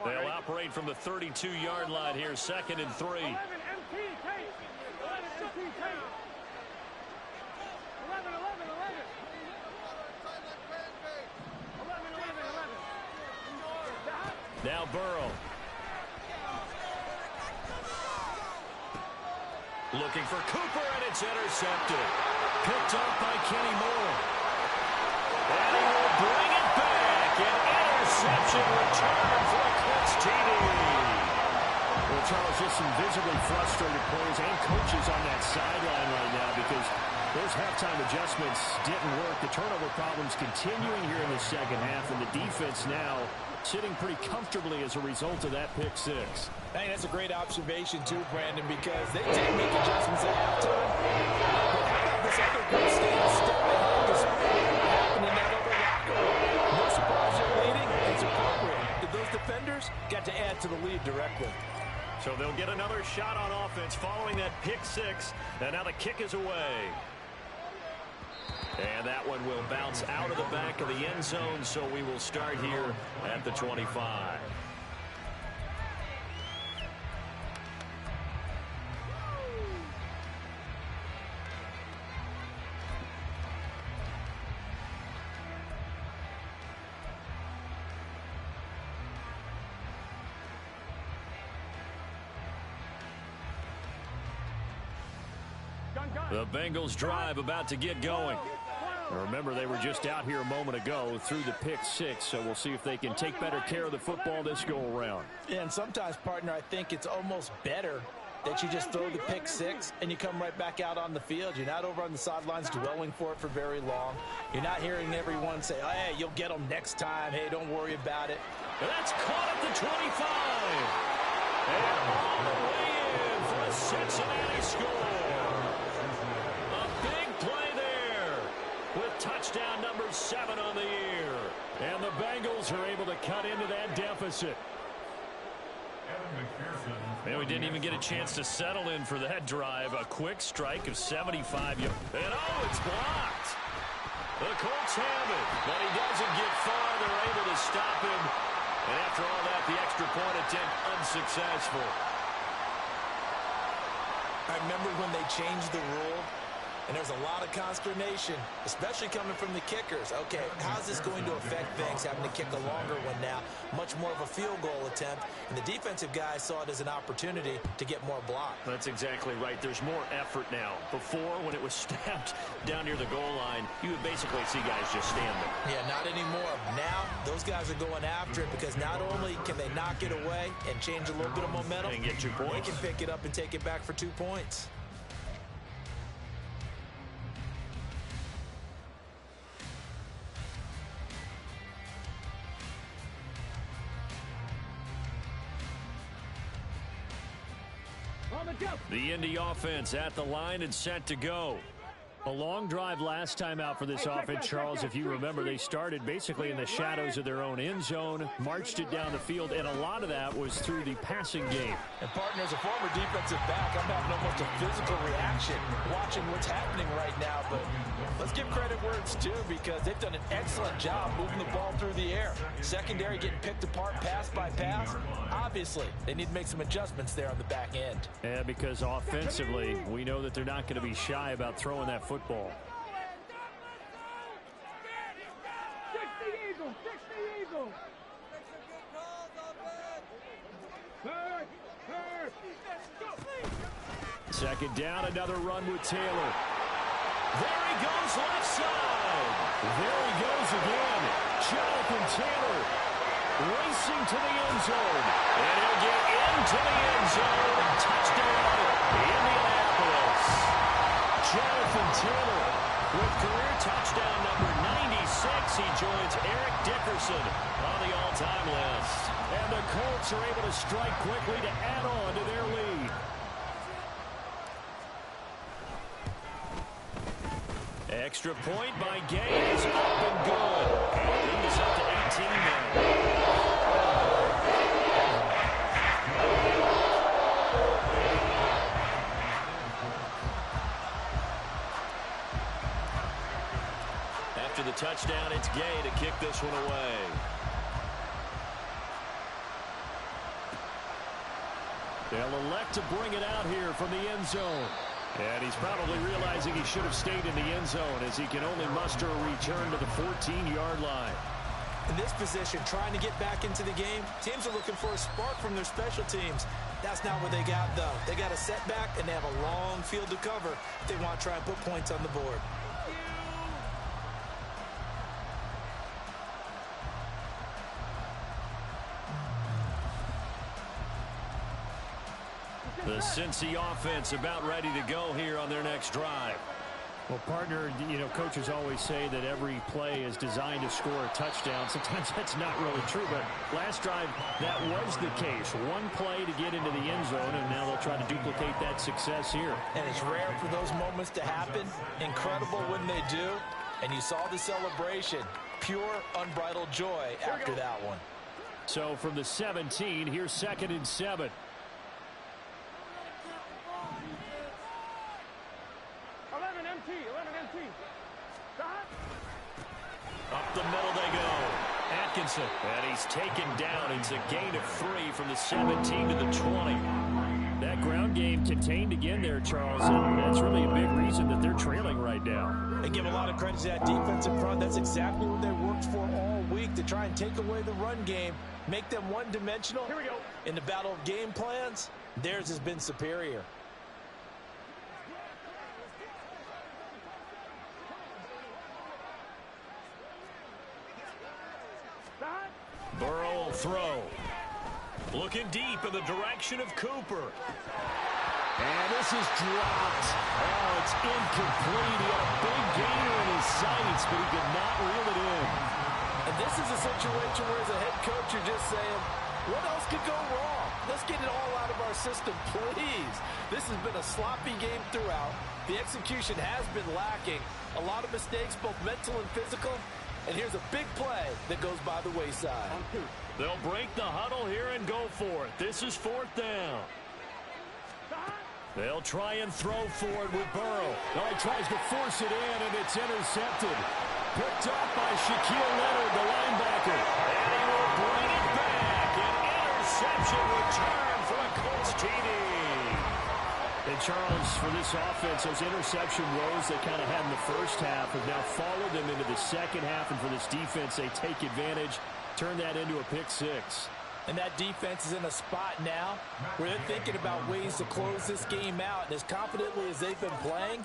They'll operate from the 32-yard line here, 2nd and 3. 11 MT, take. 11 MT, take. 11, 11, 11. 11, 11, 11. Now Burrow. Looking for Cooper, and it's intercepted. Picked up by Kenny Moore. And he will bring it back. An interception return for a Colts TD. Well, Charles, just some visibly frustrated players and coaches on that sideline right now because those halftime adjustments didn't work. The turnover problems continuing here in the second half, and the defense now sitting pretty comfortably as a result of that pick six. I think that's a great observation, too, Brandon, because they did make adjustments at halftime. But how about this other group staying step ahead despite what happened in that other locker room? No surprise they're leading. It's appropriate. Those defenders got to add to the lead directly. So they'll get another shot on offense following that pick six. And now the kick is away. And that one will bounce out of the back of the end zone, so we will start here at the 25. The Bengals drive about to get going. Remember, they were just out here a moment ago through the pick six, so we'll see if they can take better care of the football this go-around. Yeah, and sometimes, partner, I think it's almost better that you just throw the pick six and you come right back out on the field. You're not over on the sidelines dwelling for it for very long. You're not hearing everyone say, oh, hey, you'll get them next time. Hey, don't worry about it. And that's caught at the 25. And all the way in for a Cincinnati score. With touchdown number 7 on the year. And the Bengals are able to cut into that deficit. And we didn't even get a chance to settle in for that drive. A quick strike of 75 yards. And oh, it's blocked. The Colts have it. But he doesn't get far. They're able to stop him. And after all that, the extra point attempt unsuccessful. I remember when they changed the rule. And there's a lot of consternation, especially coming from the kickers. Okay, how's this going to affect things, having to kick a longer one now? Much more of a field goal attempt. And the defensive guys saw it as an opportunity to get more block. That's exactly right. There's more effort now. Before, when it was snapped down near the goal line, you would basically see guys just stand there. Yeah, not anymore. Now, those guys are going after it because not only can they knock it away and change a little bit of momentum, and get 2 points. They can pick it up and take it back for 2 points. The Indy offense at the line and set to go. A long drive last time out for this offense, Charles. If you remember, they started basically in the shadows of their own end zone, marched it down the field, and a lot of that was through the passing game. And, partner, as a former defensive back, I'm having almost a physical reaction watching what's happening right now. But let's give credit where it's due, because they've done an excellent job moving the ball through the air. Secondary getting picked apart pass by pass. Obviously, they need to make some adjustments there on the back end. Yeah, because offensively, we know that they're not going to be shy about throwing that football. Second down, another run with Taylor. There he goes, left side. There he goes again. Jonathan Taylor racing to the end zone. And he'll get into the end zone. Touchdown, Indianapolis. Jonathan Taylor with career touchdown number 96. He joins Eric Dickerson on the all-time list. And the Colts are able to strike quickly to add on to their lead. Extra point by Gay is up and good. And the lead is up to 18 now. After the touchdown, it's Gay to kick this one away. They'll elect to bring it out here from the end zone. And he's probably realizing he should have stayed in the end zone, as he can only muster a return to the 14-yard line. In this position, trying to get back into the game, teams are looking for a spark from their special teams. That's not what they got, though. They got a setback, and they have a long field to cover if they want to try and put points on the board. The Cincy offense about ready to go here on their next drive. Well, partner, you know, coaches always say that every play is designed to score a touchdown. Sometimes that's not really true, but last drive, that was the case. One play to get into the end zone, and now they'll try to duplicate that success here. And it's rare for those moments to happen. Incredible when they do. And you saw the celebration. Pure, unbridled joy after that one. So from the 17, here's 2nd and 7. 11 MT. Up the middle they go. Atkinson. And he's taken down. It's a gain of 3 from the 17 to the 20. That ground game contained again there, Charles. And that's really a big reason that they're trailing right now. They give a lot of credit to that defensive front. That's exactly what they worked for all week, to try and take away the run game, make them one-dimensional. Here we go. In the battle of game plans, theirs has been superior. Burrow will throw. Looking deep in the direction of Cooper. And this is dropped. Oh, it's incomplete. He had a big gainer in his sights, but he could not reel it in. And this is a situation where, as a head coach, you're just saying, what else could go wrong? Let's get it all out of our system, please. This has been a sloppy game throughout. The execution has been lacking. A lot of mistakes, both mental and physical. And here's a big play that goes by the wayside. They'll break the huddle here and go for it. This is 4th down. They'll try and throw for it with Burrow. Oh, he tries to force it in, and it's intercepted. Picked up by Shaquille Leonard, the linebacker. And he will bring it back. An interception return for a Colts TD. And Charles, for this offense, those interception woes they kind of had in the first half have now followed them into the second half. And for this defense, they take advantage, turn that into a pick 6. And that defense is in a spot now where they're thinking about ways to close this game out. And as confidently as they've been playing,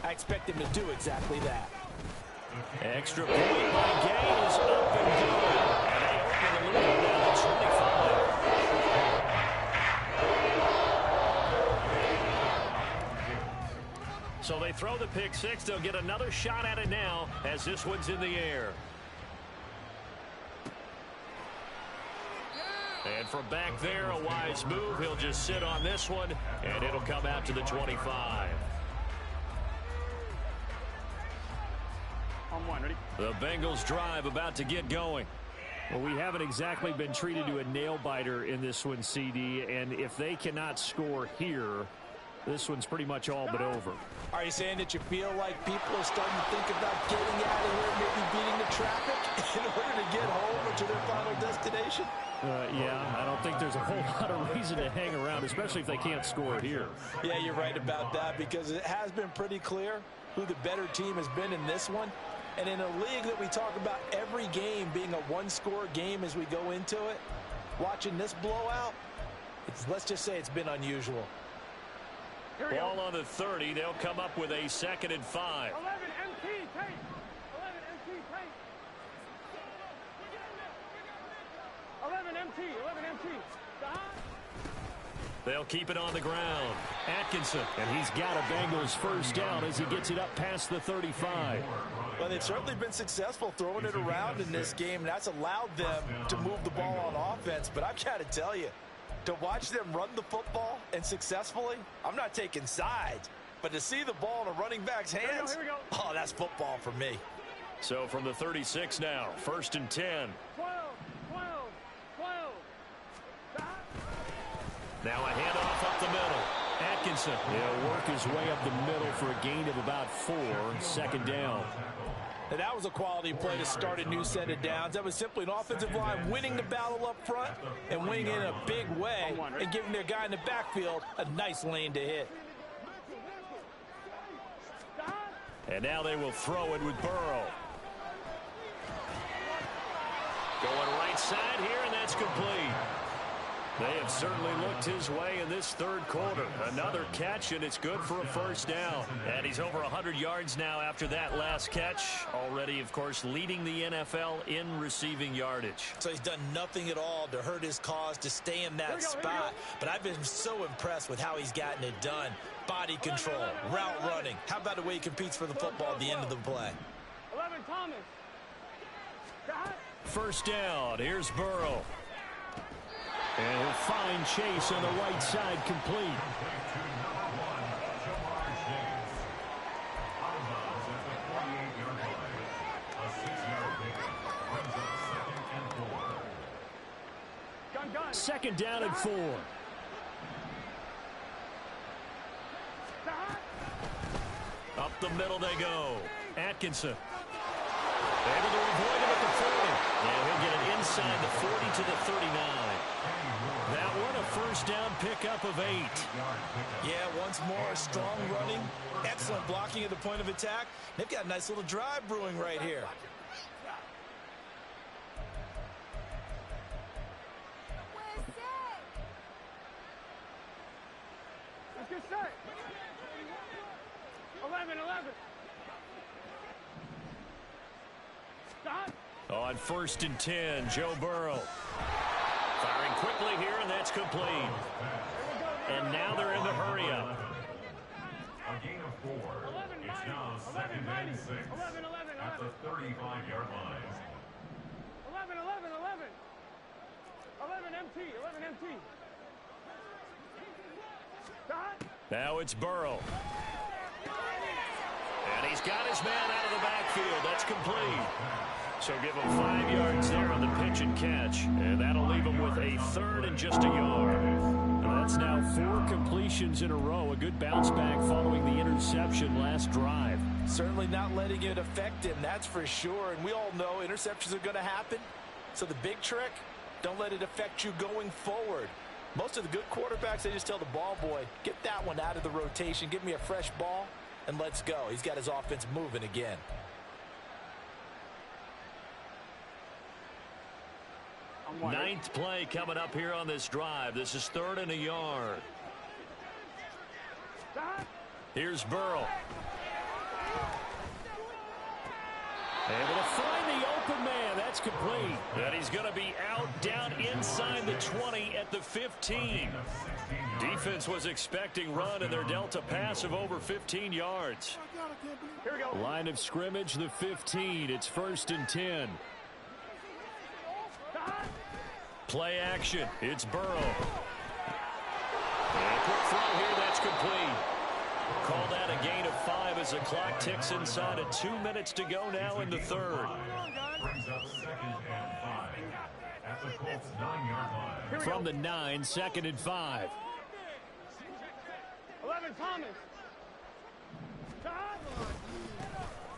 I expect them to do exactly that. Extra point by Gay is up and good. And they open the lead now to 25. So they throw the pick 6. They'll get another shot at it now as this one's in the air. And from back there, a wise move. He'll just sit on this one, and it'll come out to the 25. On one, ready? The Bengals drive about to get going. Well, we haven't exactly been treated to a nail-biter in this one, CD, and if they cannot score here, this one's pretty much all but over. Are you saying that you feel like people are starting to think about getting out of here, maybe beating the traffic in order to get home or to their final destination? Yeah, I don't think there's a whole lot of reason to hang around, especially if they can't score here. Yeah, you're right about that, because it has been pretty clear who the better team has been in this one. And in a league that we talk about every game being a one-score game as we go into it, watching this blowout, let's just say it's been unusual. Ball on the 30. They'll come up with a 2nd and 5. 11 MT, take. 11 MT, take. 11 MT, 11 MT. They'll keep it on the ground. Atkinson. And he's got a Bengals first down as he gets it up past the 35. Well, they've certainly been successful throwing it around in this game. That's allowed them to move the ball on offense. But I've got to tell you, to watch them run the football and successfully, I'm not taking sides. But to see the ball in a running back's hands, here we go. Oh, that's football for me. So from the 36 now, 1st and 10. 12, 12, 12. Now a handoff up the middle. Atkinson. He'll work his way up the middle for a gain of about 4. 2nd down. And that was a quality play to start a new set of downs. That was simply an offensive line winning the battle up front and winning in a big way and giving their guy in the backfield a nice lane to hit. And now they will throw it with Burrow. Going right side here, and that's complete. They have certainly looked his way in this 3rd quarter. Another catch, and it's good for a first down. And he's over 100 yards now after that last catch. Already, of course, leading the NFL in receiving yardage. So he's done nothing at all to hurt his cause, to stay in that spot. But I've been so impressed with how he's gotten it done. Body control, route running. How about the way he competes for the football at the end of the play? 11 Thomas. First down. Here's Burrow. And he'll find Chase on the right side, complete. Gun. 2nd down and 4. Up the middle they go. Atkinson. Able to avoid him at the 40. And he'll get it inside the 40 to the 39. That one a first down pickup of 8. Yeah, once more, strong running, excellent blocking at the point of attack. They've got a nice little drive brewing right here. Let's get set. 11. Stop. On 1st and 10, Joe Burrow. Firing quickly here, and that's complete. And now they're in the hurry up. A gain of 4. It's now 2nd and 6 at the 35-yard line. 11 MT. Stop. Now it's Burrow. And he's got his man out of the backfield. That's complete. So give him 5 yards there on the pitch and catch. And that'll leave him with a 3rd and just a yard. And that's now 4 completions in a row. A good bounce back following the interception last drive. Certainly not letting it affect him, that's for sure. And we all know interceptions are going to happen. So the big trick, don't let it affect you going forward. Most of the good quarterbacks, they just tell the ball boy, get that one out of the rotation, give me a fresh ball, and let's go. He's got his offense moving again. Ninth play coming up here on this drive. This is 3rd and a yard. Here's Burrow. Able to find the open man. That's complete. And he's going to be out down inside the 20 at the 15. Defense was expecting run, and they're dealt a pass of over 15 yards. Here we go. Line of scrimmage, the 15. It's 1st and 10. Play action. It's Burrow. And a quick throw here. That's complete. Call that a gain of 5 as the clock ticks inside of 2 minutes to go now in the third. Brings up 2nd and 5 at the Colts 9-yard line. From the 9, 2nd and 5. 11, Thomas.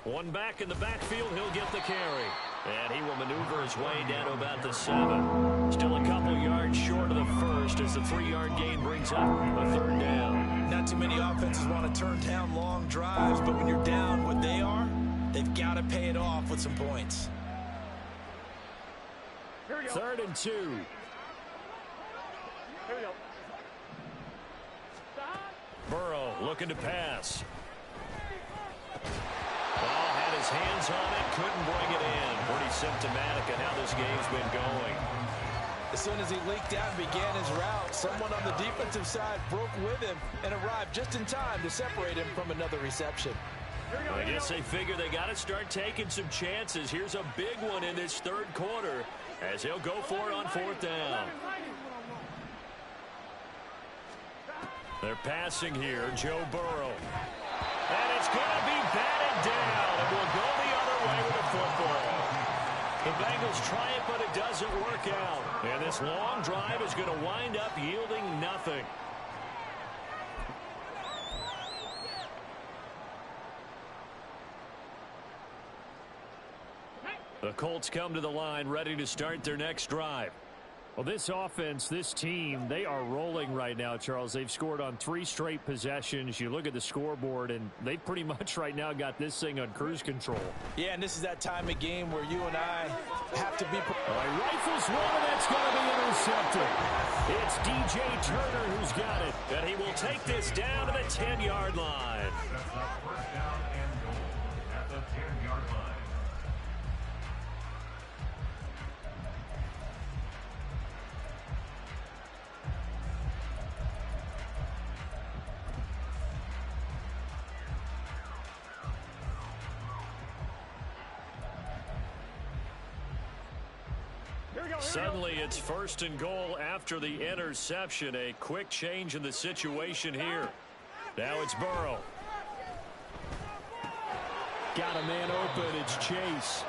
One back in the backfield, he'll get the carry. And he will maneuver his way down to about the 7. Still a couple yards short of the first as the 3-yard gain brings up a third down. Not too many offenses want to turn down long drives, but when you're down what they are, they've got to pay it off with some points. Here we go. 3rd and 2. Here we go. Burrow looking to pass. Ball had his hands on it, couldn't bring it in. Pretty symptomatic of how this game's been going. As soon as he leaked out and began his route, someone on the defensive side broke with him and arrived just in time to separate him from another reception. I guess they figure they got to start taking some chances. Here's a big one in this third quarter as he'll go for it on 4th down. They're passing here, Joe Burrow. And it's going to be batted down, and will go the other way with the football. The Bengals try it, but it doesn't work out. And this long drive is going to wind up yielding nothing. The Colts come to the line ready to start their next drive. Well, this offense, this team, they are rolling right now, Charles. They've scored on 3 straight possessions. You look at the scoreboard, and they pretty much right now got this thing on cruise control. Yeah, and this is that time of game where you and I have to be... Rifles one, and that's going to be intercepted. It's DJ Turner who's got it. And he will take this down to the 10-yard line. That's a 1st down and goal at the 10-yard line. Suddenly it's 1st and goal after the interception. A quick change in the situation here. Now it's Burrow. Got a man open. It's Chase.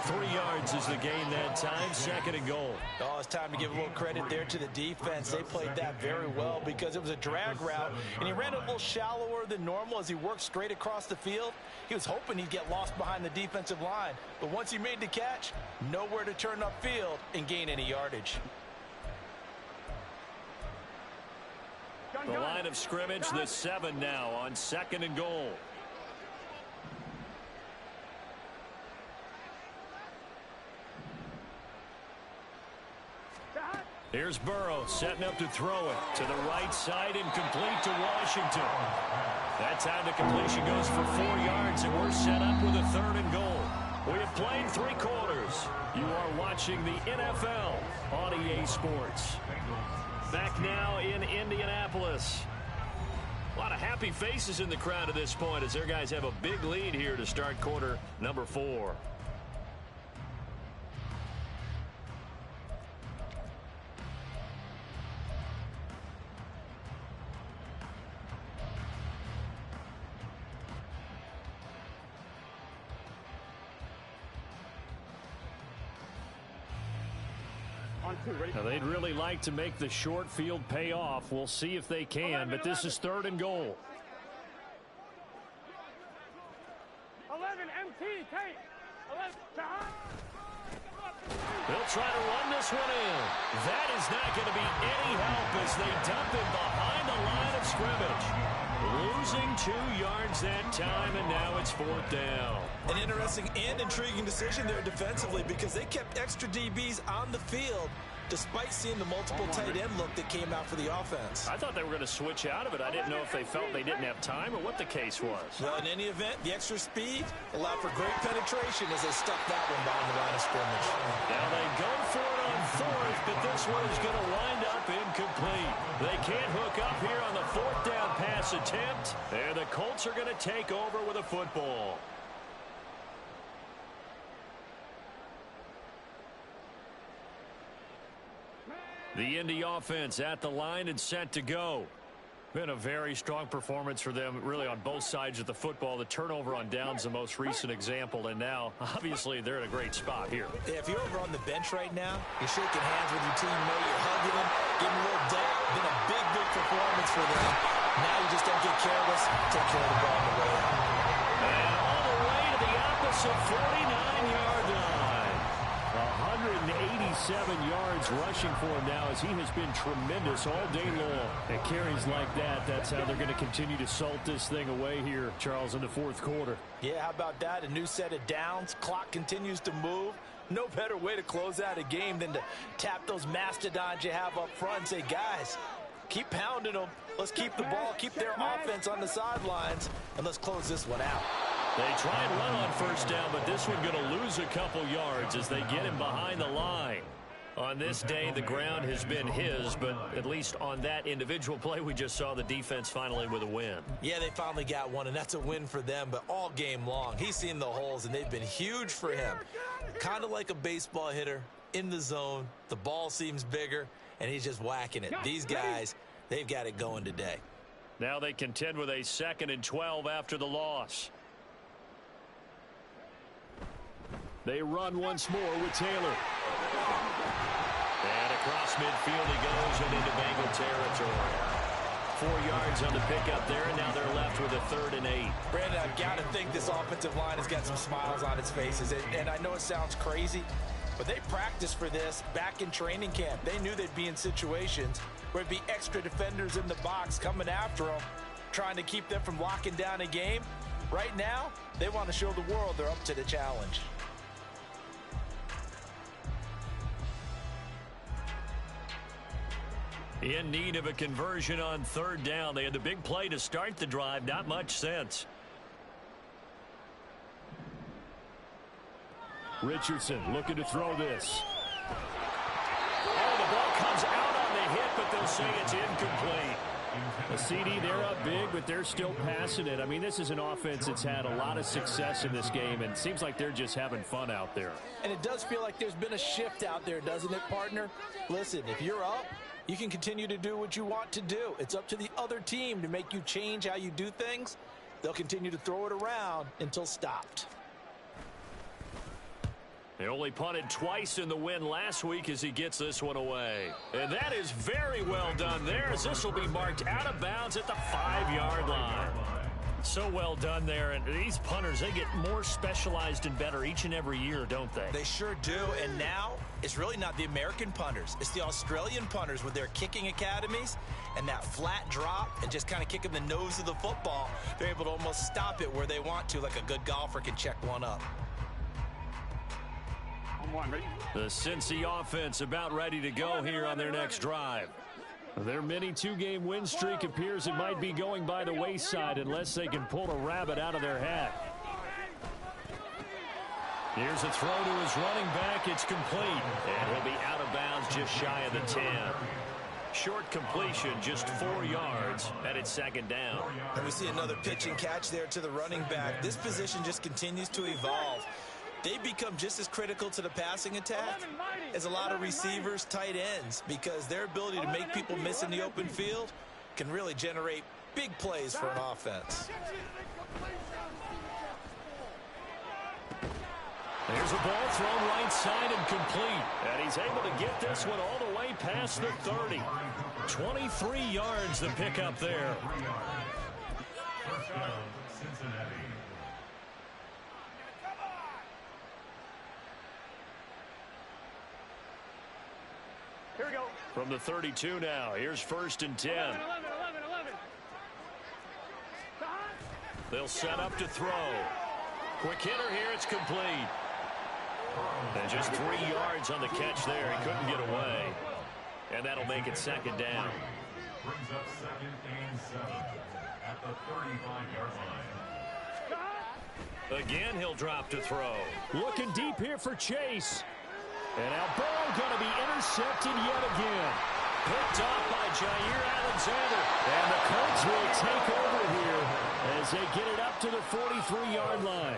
3 yards is the gain that time. 2nd and goal. Oh, it's time to give a little credit there to the defense. They played that very well because it was a drag route, and he ran it a little shallower than normal as he worked straight across the field. He was hoping he'd get lost behind the defensive line, but once he made the catch, nowhere to turn upfield and gain any yardage. The line of scrimmage, the 7 now on 2nd and goal. Here's Burrow setting up to throw it to the right side and complete to Washington. That time the completion goes for 4 yards, and we're set up with a 3rd and goal. We have played 3 quarters. You are watching the NFL on EA Sports. Back now in Indianapolis. A lot of happy faces in the crowd at this point as their guys have a big lead here to start quarter number 4. Now, they'd really like to make the short field pay off. We'll see if they can, but this is 3rd and goal. 11, MT, Tate. 11, They'll try to run this one in. That is not going to be any help as they dump it behind the line of scrimmage. Losing 2 yards that time, and now it's 4th down. An interesting and intriguing decision there defensively because they kept extra DBs on the field despite seeing the multiple tight end look that came out for the offense. I thought they were going to switch out of it. I didn't know if they felt they didn't have time or what the case was. Well, in any event, the extra speed allowed for great penetration as they stuffed that one behind the line of scrimmage. Now they go for it on 4th, but this one is going to wind up incomplete. They can't hook up here on the 4th down pass attempt, and the Colts are going to take over with a football. The Indy offense at the line and set to go. Been a very strong performance for them, really, on both sides of the football. The turnover on downs, the most recent example, and now, obviously, they're in a great spot here. Yeah, if you're over on the bench right now, you're shaking hands with your teammate, you're hugging them, giving them a little dap. Been a big, big performance for them. Now you just don't get careless. Take care of the ball on the way out. And all the way to the opposite 49-yard line. 187 yards rushing for him now, as he has been tremendous all day long. And carries like that, that's how they're going to continue to salt this thing away here, Charles, in the fourth quarter. Yeah, how about that? A new set of downs. Clock continues to move. No better way to close out a game than to tap those mastodons you have up front and say, guys, keep pounding them. Let's keep the ball, keep their offense on the sidelines, and let's close this one out. They try and run on first down, but this one going to lose a couple yards as they get him behind the line. On this day, the ground has been his, but at least on that individual play, we just saw the defense finally with a win. Yeah, they finally got one, and that's a win for them, but all game long, he's seen the holes, and they've been huge for him. Kind of like a baseball hitter in the zone. The ball seems bigger, and he's just whacking it. These guys, they've got it going today. Now they contend with a 2nd and 12 after the loss. They run once more with Taylor. And across midfield he goes and into Bengal territory. 4 yards on the pickup there, and now they're left with a 3rd and 8. Brandon, I've got to think this offensive line has got some smiles on its faces. And I know it sounds crazy, but they practiced for this back in training camp. They knew they'd be in situations where it'd be extra defenders in the box coming after them, trying to keep them from locking down a game. Right now, they want to show the world they're up to the challenge. In need of a conversion on 3rd down. They had the big play to start the drive. Not much sense. Richardson looking to throw this. Oh, the ball comes out on the hit, but they'll say it's incomplete. A CD, they're up big, but they're still passing it. I mean, this is an offense that's had a lot of success in this game, and it seems like they're just having fun out there. And it does feel like there's been a shift out there, doesn't it, partner? Listen, if you're up, you can continue to do what you want to do. It's up to the other team to make you change how you do things. They'll continue to throw it around until stopped. They only punted twice in the win last week as he gets this one away. And that is very well done there, as this will be marked out of bounds at the 5-yard line. So well done there. And these punters, they get more specialized and better each and every year, don't they? They sure do. And now it's really not the American punters. It's the Australian punters with their kicking academies and that flat drop and just kind of kicking the nose of the football. They're able to almost stop it where they want to, like a good golfer can check one up. The Cincy offense about ready to go here on their next drive. Their mini 2-game win streak appears it might be going by the wayside unless they can pull a rabbit out of their hat. Here's a throw to his running back. It's complete. And he'll be out of bounds just shy of the 10. Short completion, just 4 yards, and it's 2nd down. And we see another pitch and catch there to the running back. This position just continues to evolve. They become just as critical to the passing attack as a lot of receivers, tight ends, because their ability to make people miss in the open field can really generate big plays for an offense. There's a ball thrown right side and complete. And he's able to get this one all the way past the 30. 23 yards the pickup there. First down, Cincinnati. Here we go. From the 32 now, here's 1st and 10. 11. They'll set up to throw. Quick hitter here, it's complete. And just 3 yards on the catch there. He couldn't get away. And that'll make it 2nd down. Brings up 2nd and 7 at the 35-yard line. Again, he'll drop to throw. Looking deep here for Chase. And now Burrow going to be intercepted yet again. Picked off by Jair Alexander. And the Colts will take over here as as they get it up to the 43-yard line.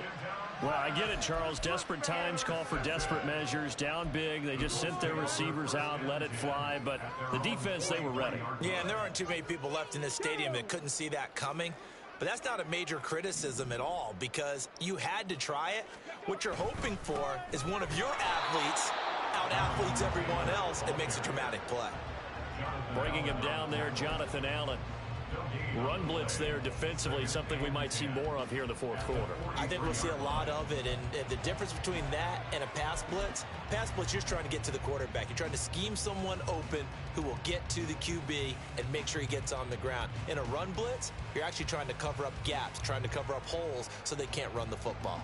Well, I get it, Charles. Desperate times call for desperate measures. Down big. They just sent their receivers out, let it fly. But the defense, they were ready. Yeah, and there aren't too many people left in this stadium that couldn't see that coming. But that's not a major criticism at all because you had to try it. What you're hoping for is one of your athletes out-athletes everyone else and makes a dramatic play. Bringing him down there, Jonathan Allen. Run blitz there defensively, something we might see more of here in the fourth quarter. I think we'll see a lot of it, and the difference between that and a pass blitz, you're just trying to get to the quarterback. You're trying to scheme someone open who will get to the QB and make sure he gets on the ground. In a run blitz, you're actually trying to cover up gaps, trying to cover up holes so they can't run the football.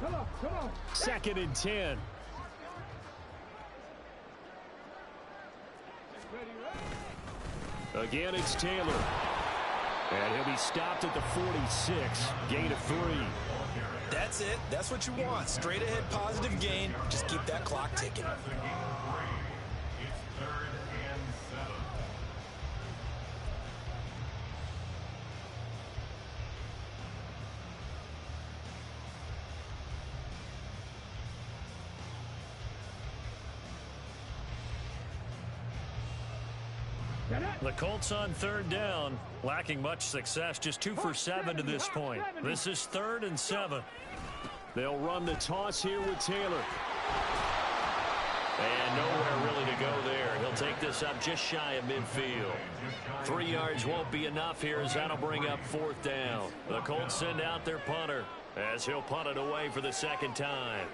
Come on. 2nd and 10. Again, it's Taylor. And he'll be stopped at the 46. Gain of 3. That's it. That's what you want. Straight ahead positive gain. Just keep that clock ticking. It's 3rd and 7. The Colts on 3rd down, lacking much success, just 2 for 7 to this point. This is 3rd and 7. They'll run the toss here with Taylor. And nowhere really to go there. He'll take this up just shy of midfield. 3 yards won't be enough here as that'll bring up 4th down. The Colts send out their punter as he'll punt it away for the 2nd time.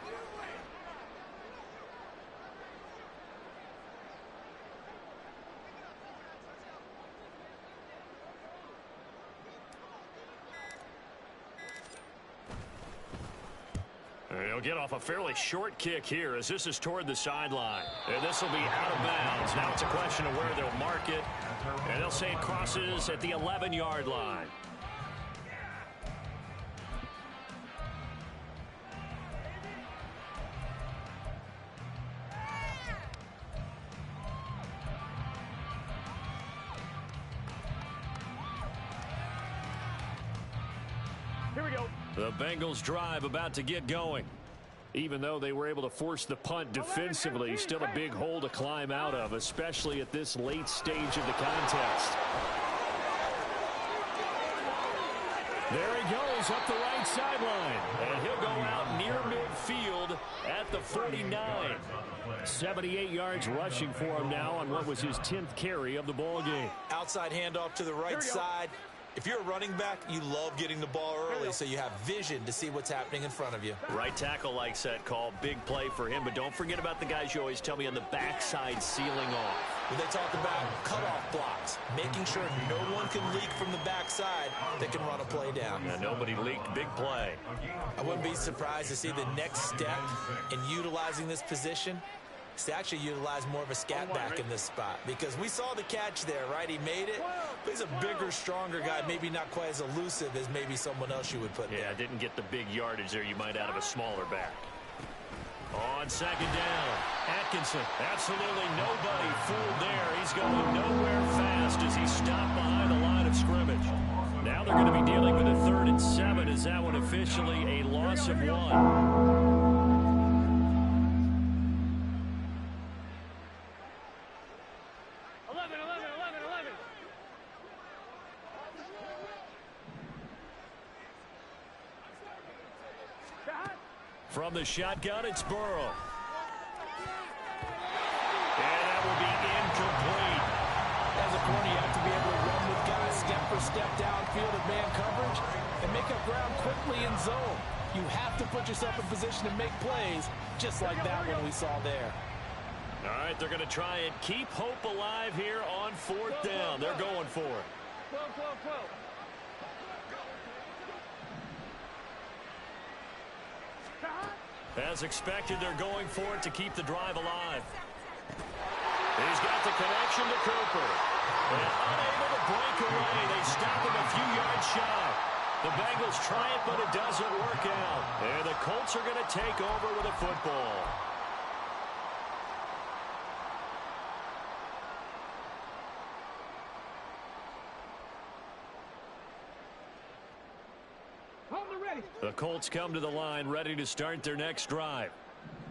He'll get off a fairly short kick here as this is toward the sideline. And this will be out of bounds. Now it's a question of where they'll mark it. And they'll say it crosses at the 11-yard line. Here we go. The Bengals drive about to get going. Even though they were able to force the punt defensively, still a big hole to climb out of, especially at this late stage of the contest. There he goes up the right sideline. And he'll go out near midfield at the 49. 78 yards rushing for him now on what was his 10th carry of the ball game. Outside handoff to the right side. If you're a running back, you love getting the ball early so you have vision to see what's happening in front of you. Right tackle likes that call. Big play for him. But don't forget about the guys you always tell me on the backside sealing off. When they talk about cutoff blocks, making sure no one can leak from the backside that can run a play down. And nobody leaked. Big play. I wouldn't be surprised to see the next step in utilizing this position is to actually utilize more of a scat back in this spot, because we saw the catch there, right? He made it, but he's a bigger, stronger guy, maybe not quite as elusive as maybe someone else you would put there. Yeah, didn't get the big yardage there you might out of a smaller back. On 2nd down, Atkinson, absolutely nobody fooled there. He's going nowhere fast as he's stopped behind the line of scrimmage. Now they're going to be dealing with a 3rd and 7. Is that one officially a loss of 1? From the shotgun, it's Burrow. And that will be incomplete. As a corner, you have to be able to run with guys step for step downfield at man coverage and make up ground quickly in zone. You have to put yourself in position to make plays, just like that one we saw there. All right, they're going to try and keep hope alive here on 4th down. They're going for it. As expected, they're going for it to keep the drive alive. He's got the connection to Cooper. And unable to break away. They stop him a few yards shy. The Bengals try it, but it doesn't work out. And the Colts are going to take over with a football. The Colts come to the line ready to start their next drive.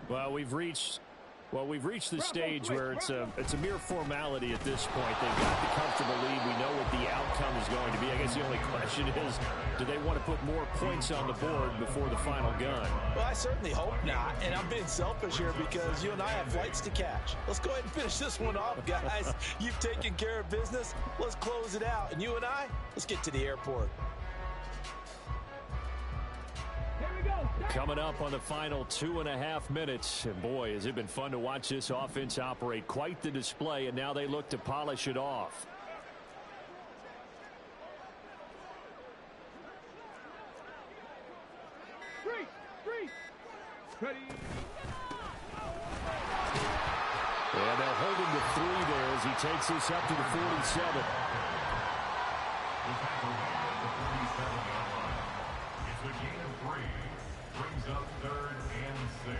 Well, we've reached the stage where it's a mere formality at this point. They've got the comfortable lead. We know what the outcome is going to be. I guess the only question is, do they want to put more points on the board before the final gun? Well, I certainly hope not, and I'm being selfish here because you and I have flights to catch. Let's go ahead and finish this one off, guys. You've taken care of business. Let's close it out. And you and I, let's get to the airport. Coming up on the final 2.5 minutes. And boy, has it been fun to watch this offense operate. Quite the display, and now they look to polish it off. Ready. And they'll hold him to 3 there as he takes this up to the 47. It's a gain of 3. Brings up 3rd and 6.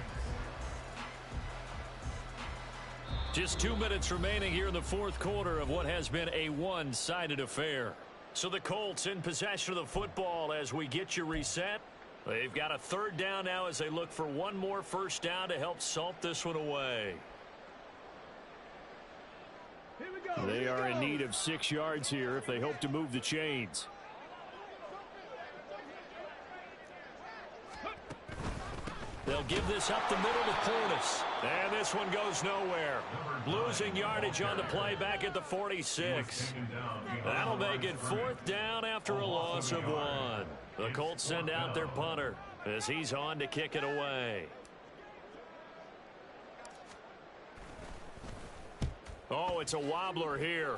Just 2 minutes remaining here in the fourth quarter of what has been a one-sided affair. So the Colts in possession of the football as we get you reset. They've got a 3rd down now as they look for one more first down to help salt this one away. They are in need of 6 yards here if they hope to move the chains. They'll give this up the middle to Portis. And this one goes nowhere. Losing yardage on the play back at the 46. That'll make it 4th down after a loss of 1. The Colts send out their punter as he's on to kick it away. Oh, it's a wobbler here.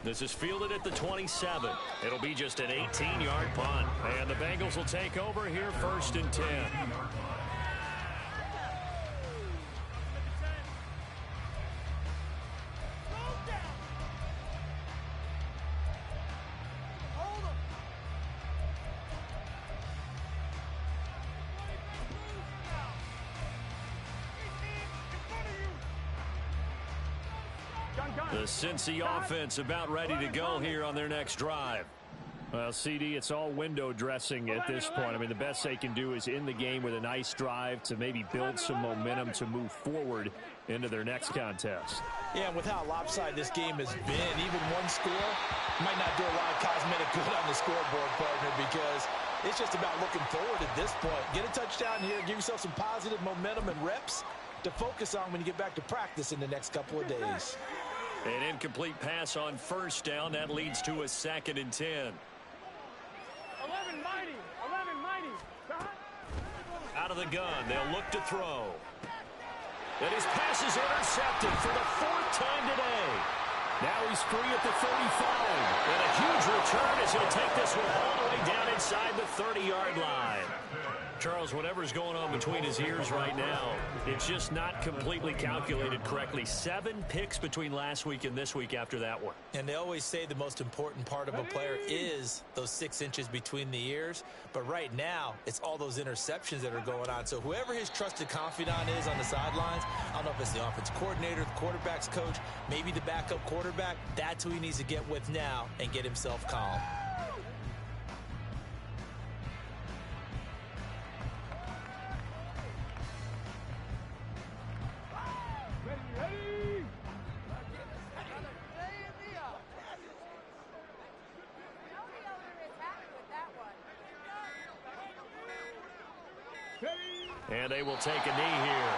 This is fielded at the 27. It'll be just an 18-yard punt. And the Bengals will take over here 1st and 10. The Cincy offense about ready to go here on their next drive. Well, CD, it's all window dressing at this point. I mean, the best they can do is in the game with a nice drive to maybe build some momentum to move forward into their next contest. Yeah, and with how lopsided this game has been, even one score might not do a lot of cosmetic good on the scoreboard, partner, because it's just about looking forward at this point. Get a touchdown here, give yourself some positive momentum and reps to focus on when you get back to practice in the next couple of days. An incomplete pass on first down. That leads to a 2nd and 10. 11 mighty. Out of the gun, they'll look to throw. And his pass is intercepted for the 4th time today. Now he's free at the 35. And a huge return as he'll take this one all the way down inside the 30-yard line. Charles, whatever's going on between his ears right now, it's just not completely calculated correctly. 7 picks between last week and this week after that one. And they always say the most important part of a player is those 6 inches between the ears. But right now, it's all those interceptions that are going on. So whoever his trusted confidant is on the sidelines, I don't know if it's the offensive coordinator, the quarterback's coach, maybe the backup quarterback, that's who he needs to get with now and get himself calm. And they will take a knee here.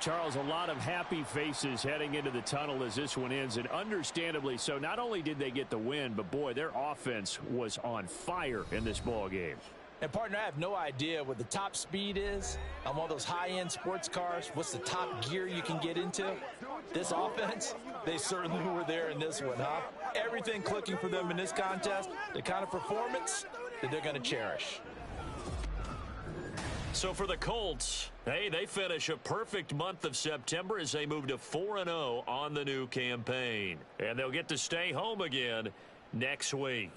Charles, a lot of happy faces heading into the tunnel as this one ends, and understandably so. Not only did they get the win, but boy, their offense was on fire in this ball game. And partner, I have no idea what the top speed is on one of those high-end sports cars. What's the top gear you can get into? This offense, they certainly were there in this one, huh? Everything clicking for them in this contest, the kind of performance that they're going to cherish. So for the Colts, hey, they finish a perfect month of September as they move to 4-0 on the new campaign. And they'll get to stay home again next week.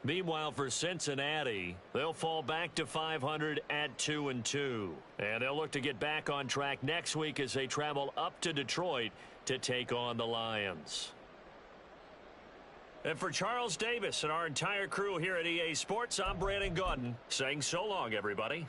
Meanwhile, for Cincinnati, they'll fall back to 500 at 2-2. And they'll look to get back on track next week as they travel up to Detroit to take on the Lions. And for Charles Davis and our entire crew here at EA Sports, I'm Brandon Gaudin saying so long, everybody.